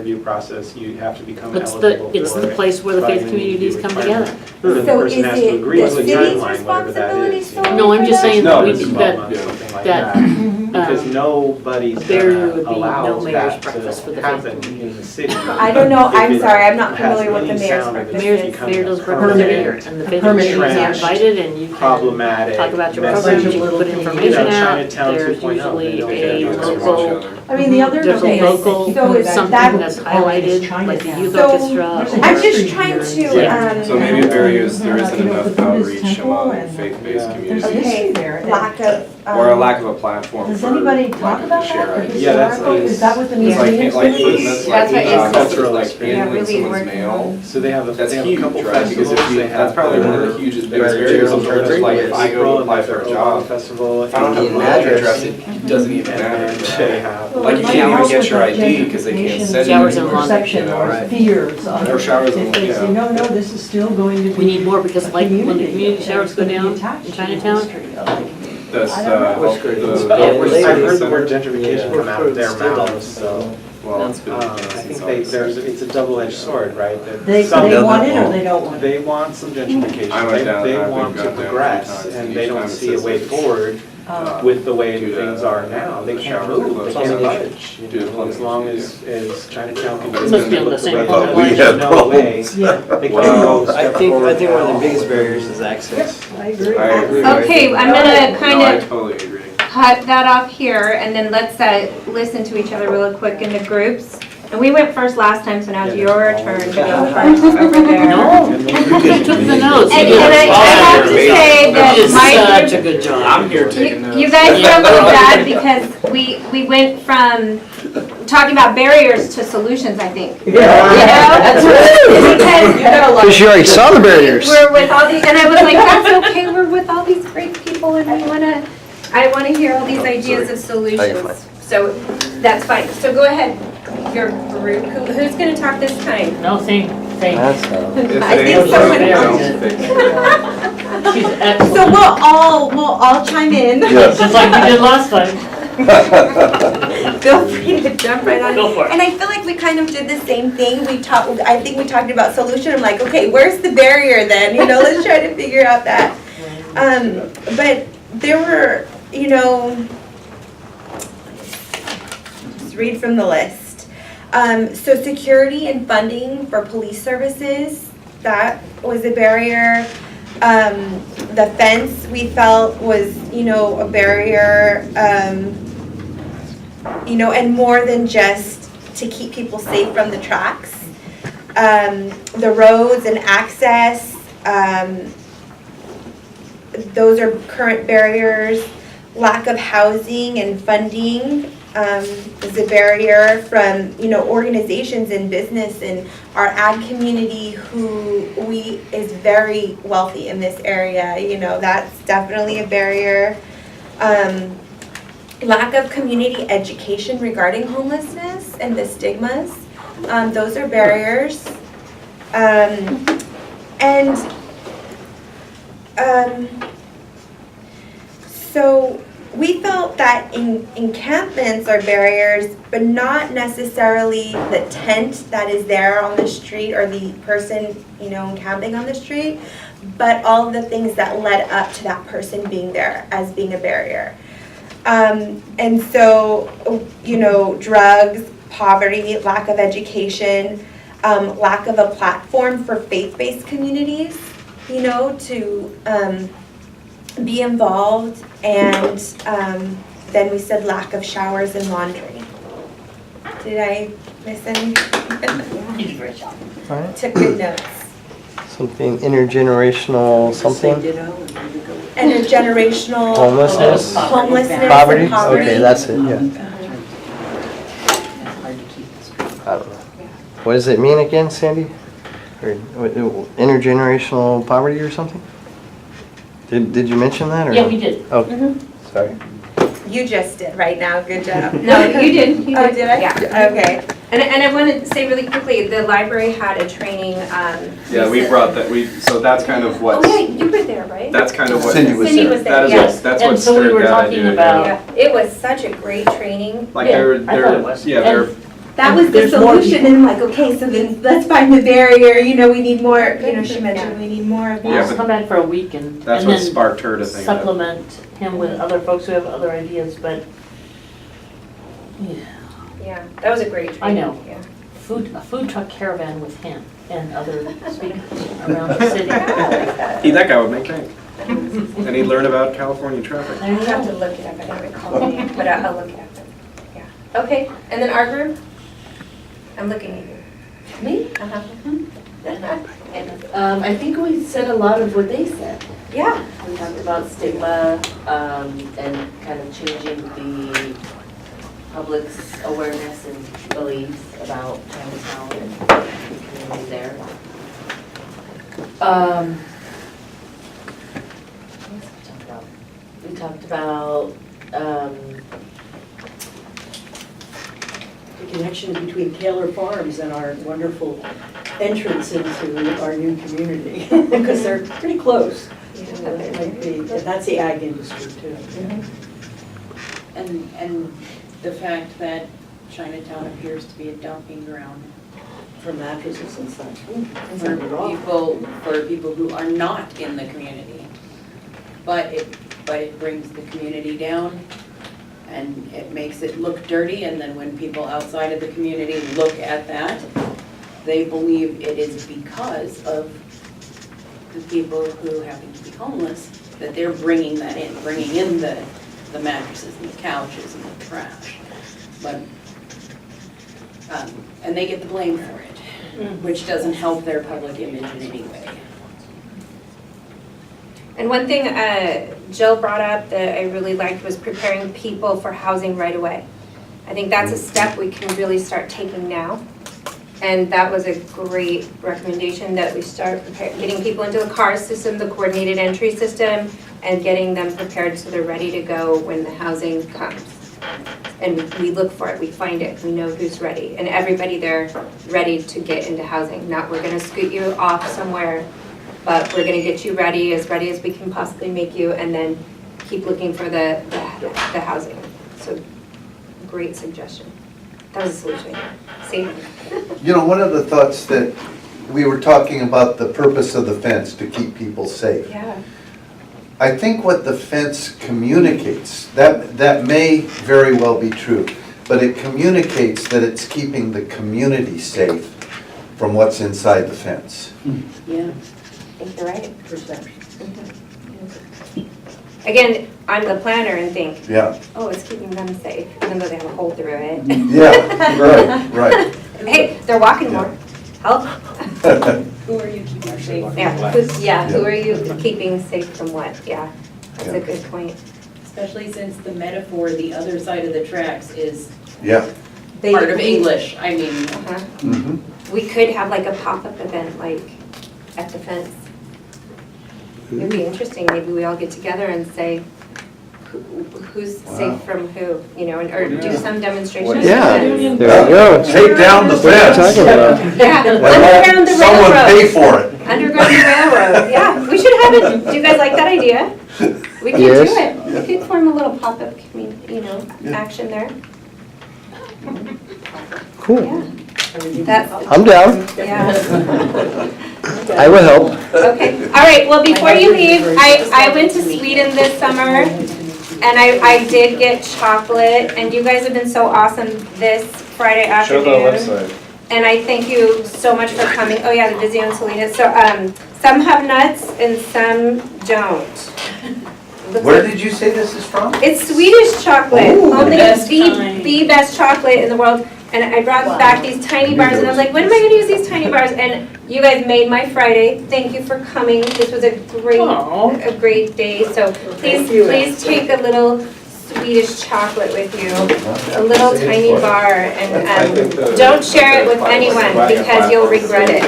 S18: interview process, you have to become
S17: It's
S18: eligible
S17: the, it's
S18: for
S17: the
S18: it
S17: place where the
S18: by
S17: faith
S18: an
S17: communities
S18: interview
S17: come
S18: requirement.
S17: together.
S18: Then the
S7: So
S18: person
S7: is
S18: has to
S7: it
S18: agree
S7: the
S18: to a
S7: city's
S18: timeline, whatever that
S7: responsibility
S18: is.
S7: solely
S17: No, I'm
S7: for
S17: just
S7: that?
S17: saying
S4: No,
S17: that we,
S4: it's
S17: that,
S18: Something like
S17: that,
S18: that. Because
S17: um,
S18: nobody's
S17: a barrier would
S18: gonna
S17: be no
S18: allow
S17: mayor's
S18: that
S17: breakfast for
S18: to
S17: the
S18: happen
S17: faith.
S18: in the city.
S7: I don't know,
S18: If
S7: I'm
S18: it
S7: sorry, I'm not
S18: has
S7: familiar with the
S18: any
S7: mayor's
S18: sound of it
S7: breakfast.
S17: Mayor's,
S18: becoming
S17: Mayor
S18: a
S17: does breakfast every year,
S18: permanent,
S17: and the faith communities are
S18: trashed,
S17: invited, and you can
S18: problematic
S17: talk about your
S18: message.
S17: programs, you can put information out,
S18: Chinatown
S17: there's
S18: 2.0,
S17: usually
S18: they don't
S17: a
S18: care.
S17: local,
S16: I mean, the other
S17: there's
S16: thing
S17: a
S16: is that
S17: local,
S7: So is
S17: something
S7: that-
S17: that's highlighted, like the youth
S7: So,
S17: orchestra.
S7: I'm
S17: or-
S7: just trying to,
S4: So maybe the barrier is there isn't
S16: You know,
S4: enough
S16: the Buddhist
S4: outreach
S16: temple
S4: among
S16: and
S4: faith-based
S18: Yeah.
S4: communities.
S16: There's a history
S7: okay,
S16: there.
S7: lack of.
S4: Or a lack of a platform
S16: Does
S4: for
S16: anybody
S4: like
S16: talk
S4: to
S16: about
S4: share
S16: that?
S4: ideas.
S18: Yeah, that's
S16: Historical? Is that what the
S4: It's like,
S16: museum's
S4: like
S16: doing?
S4: fitness,
S1: That's
S4: like,
S1: what is-
S18: cultural
S4: like
S18: experience.
S4: in
S7: really
S4: someone's
S7: working
S4: mail.
S7: on-
S18: So they have a,
S4: That's
S18: they have a
S4: huge,
S18: couple
S4: right? Because
S18: festivals.
S4: if you,
S18: They
S4: that's
S18: have
S4: probably one of
S18: their-
S4: the hugest,
S18: their
S4: biggest barriers in terms of like, if I
S18: April,
S4: go
S18: and
S4: apply
S18: their
S4: for a
S18: Obama
S4: job,
S18: Festival.
S4: if I don't have
S18: and
S4: an address, it doesn't even
S18: and
S4: matter.
S18: then they have.
S4: Like you can't even get your ID because they can't send you.
S17: Showers and
S4: anywhere,
S16: Perception
S4: you know,
S16: or
S4: right?
S16: fears of
S4: Or showers and,
S16: if they
S4: you
S16: say,
S4: know.
S16: no, this is still going to be.
S17: We need more, because
S16: a
S17: like when the
S16: community,
S17: community showers go
S16: and it's
S17: down
S16: gonna be attached
S17: in
S16: to the
S17: Chinatown,
S16: history of the community.
S4: Does,
S16: I don't know.
S18: What's great.
S4: the
S18: I've heard the
S4: center-
S18: word gentrification come out of their mouths, so.
S4: Well, that's good.
S13: I think it's a double-edged sword, right? That
S14: They
S13: some-
S14: want it or they don't want it?
S13: They want some gentrification.
S4: I went down,
S13: They
S4: I've been
S13: want to
S4: down there a few
S13: progress,
S4: times,
S13: and
S4: each
S13: they don't
S4: time it
S13: see a
S4: says
S13: way
S4: it's,
S13: forward with the way
S4: due to,
S13: things are now. They
S4: the
S13: can't
S4: showers are
S13: move,
S4: closed.
S13: they can't
S4: Plumbing
S13: budge, you
S4: Due to
S13: know,
S4: plumbing
S13: as long
S4: issues,
S13: as Chinatown can.
S17: It must be on the same
S13: look
S17: page.
S13: way,
S8: We
S13: there's
S8: have
S13: no way.
S8: problems.
S14: Yeah,
S13: They can't
S4: Well,
S13: go
S12: I
S13: step
S12: think one
S13: forward
S12: of the
S13: now.
S12: biggest barriers is access.
S14: I agree.
S4: I agree.
S1: Okay, I'm gonna
S4: No, I
S1: kind of
S4: totally agree.
S1: cut that off here, and then let's listen to each other real quick in the groups. And we went first last time, so now it's your turn to go first over there.
S17: No, you took the notes.
S1: And
S17: You did
S1: I have to
S17: awesome.
S1: say
S17: You
S1: that
S17: did
S1: my
S17: such a good job.
S18: I'm here taking notes.
S1: You guys felt really bad because we went from talking about barriers to solutions, I think. You know?
S14: That's right.
S1: Because
S14: You got a lot.
S12: Because you already saw the barriers.
S1: we're with all these, and I was like, that's okay, we're with all these great people and I wanna hear all these ideas of solutions. So that's fine. So go ahead, your group. Who's gonna talk this time?
S17: No, same.
S12: That's
S4: If
S1: I
S4: it
S1: think
S4: ain't
S1: someone
S4: broke,
S1: else-
S4: don't fix it.
S17: She's excellent.
S7: So we'll all chime in.
S8: Yes.
S17: Just like we did last time.
S7: Feel free to jump right on.
S17: Go for it.
S7: And I feel like we kind of did the same thing. I think we talked about solution. I'm like, okay, where's the barrier then? Let's try to figure out that. But there were, just read from the list. So security and funding for police services, that was a barrier. The fence we felt was, a barrier, and more than just to keep people safe from the tracks. The roads and access, those are current barriers. Lack of housing and funding is a barrier from, organizations and business and our ag community who is very wealthy in this area. That's definitely a barrier. Lack of community education regarding homelessness and the stigmas. Those are barriers. So we felt that encampments are barriers, but not necessarily the tent that is there on the street or the person, encamping on the street, but all of the things that led up to that person being there as being a barrier. And so, drugs, poverty, lack of education, lack of a platform for faith-based communities, to be involved, and then we said lack of showers and laundry. Did I miss any?
S17: You did a great job.
S12: Alright.
S7: Took good notes.
S12: Something intergenerational, something?
S7: Intergenerational
S12: Homelessness?
S7: homelessness
S12: Poverty?
S7: and poverty.
S12: Okay, that's it, yeah. I don't know. What does it mean again, Sandy? Or intergenerational poverty or something? Did you mention that or?
S17: Yeah, we did.
S12: Oh,
S7: Mhm.
S12: sorry.
S7: You just did right now. Good job.
S1: No, you did. You
S7: Oh,
S1: did.
S7: did I?
S1: Yeah.
S7: Okay.
S1: And I want to say really quickly, the library had a training.
S4: Yeah, we brought that, so that's kind of
S1: Oh,
S4: what,
S1: yeah, you were there, right?
S4: that's kind of what.
S8: Cindy was
S1: Cindy
S8: there.
S1: was there,
S4: That is
S1: yes.
S4: what, that's
S17: And
S4: what
S17: so we
S4: stirred
S17: were
S4: that
S17: talking
S4: idea.
S17: about-
S1: Yeah, it was such a great training.
S4: Like
S17: Yeah,
S4: they're,
S17: I thought it was.
S4: yeah, they're,
S7: That was the
S14: There's more
S7: solution, and I'm like, okay, so then let's find the barrier, we need more, she mentioned we need more of
S17: We'll
S4: Yeah,
S17: just
S4: but
S17: come back for a week and
S4: that's
S17: and
S4: what
S17: then
S4: sparked her to think of it.
S17: supplement him with other folks who have other ideas, but yeah,
S1: Yeah, that was a great training.
S17: I know.
S1: Yeah.
S17: a food truck caravan with him and other speakers around the city.
S4: That guy would make bank. And he'd learn about California traffic.
S1: I have to look it up, I don't recall the name, but I'll look it up. Yeah. Okay, and then our group? I'm looking at you.
S9: Me?
S1: Uh-huh.
S9: I think we said a lot of what they said.
S1: Yeah.
S9: We talked about stigma and kind of changing the public's awareness and beliefs about Chinatown and the community there. What else did we talk about? We talked about
S14: The connection between Taylor Farms and our wonderful entrance into our new community, because they're pretty close. It might be, and that's the ag industry too.
S3: And the fact that Chinatown appears to be a dumping ground
S14: For mattresses and such.
S3: for people who are not in the community. But it brings the community down and it makes it look dirty, and then when people outside of the community look at that, they believe it is because of the people who happen to be homeless, that they're bringing that in, bringing in the mattresses and the couches and the trash. But, and they get the blame for it, which doesn't help their public image in any way.
S1: And one thing Jill brought up that I really liked was preparing people for housing right away. I think that's a step we can really start taking now. And that was a great recommendation, that we start getting people into the CAR system, the coordinated entry system, and getting them prepared so they're ready to go when the housing comes. And we look for it, we find it, we know who's ready. And everybody there ready to get into housing. Not we're gonna scoot you off somewhere, but we're gonna get you ready as we can possibly make you, and then keep looking for the housing. So, great suggestion. That was a solution. See?
S8: You know, one of the thoughts that we were talking about, the purpose of the fence, to keep people safe.
S1: Yeah.
S8: I think what the fence communicates, that may very well be true, but it communicates that it's keeping the community safe from what's inside the fence.
S3: Yeah.
S1: I think you're right.
S14: Perception.
S1: Again, I'm the planner and think,
S8: Yeah.
S1: oh, it's keeping them safe, even though they have a hole through it.
S8: Yeah, right.
S1: Hey, they're walking more. Help.
S3: Who are you keeping safe?
S1: Yeah, who are you keeping safe from what? Yeah, that's a good point.
S3: Especially since the metaphor, the other side of the tracks is
S8: Yeah.
S3: part of English. I mean,
S8: Mm-hmm.
S1: We could have like a pop-up event, like at the fence. It'd be interesting, maybe we all get together and say, who's safe from who, you know, or do some demonstration.
S12: Yeah, there you go.
S8: Take down the fence.
S1: Yeah, underground the
S8: Someone pay
S1: railroad.
S8: for it.
S1: Underground the railroad, yeah, we should have it, do you guys like that idea? We could do
S12: Yes.
S1: it, we could form a little pop-up, action there.
S12: Cool.
S1: Yeah. That's,
S12: I'm down.
S1: yeah.
S12: I will help.
S1: Okay, all right, well, before you leave, I went to Sweden this summer, and I did get chocolate, and you guys have been so awesome this Friday
S4: Show the
S1: afternoon.
S4: website.
S1: And I thank you so much for coming. Oh yeah, the Vizio and Salinas. So, some have nuts and some don't. Looks
S8: Where
S1: like-
S8: did you say this is from?
S1: It's Swedish chocolate,
S8: Ooh.
S1: only
S3: Best
S1: the
S3: kind.
S1: best chocolate in the world. And I brought back these tiny bars, and I was like, when am I gonna use these tiny bars? And you guys made my Friday. Thank you for coming. This was a great day. So please take a little Swedish chocolate with you, a little tiny bar, and don't share it with anyone because you'll regret it.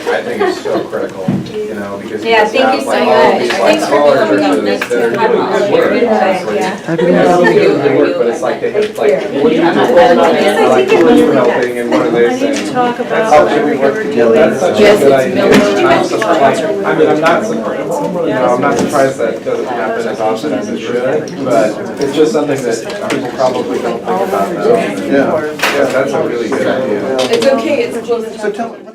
S4: I think it's so critical, because
S1: Yeah, thank you so much. Thanks for coming.
S4: It's
S1: Good
S4: work,
S1: yeah.
S4: good work, but it's like they have, like, what do you do? Like, who's for helping and what are they saying?
S16: Talk
S4: That's how should we work together. That's such a good idea. I'm surprised, I'm not surprised, I'm not surprised that it doesn't happen as often as it should, but it's just something that people probably don't think about now.
S8: Yeah.
S4: Yeah, that's a really good idea.
S3: it's okay, it's close.
S8: So tell me.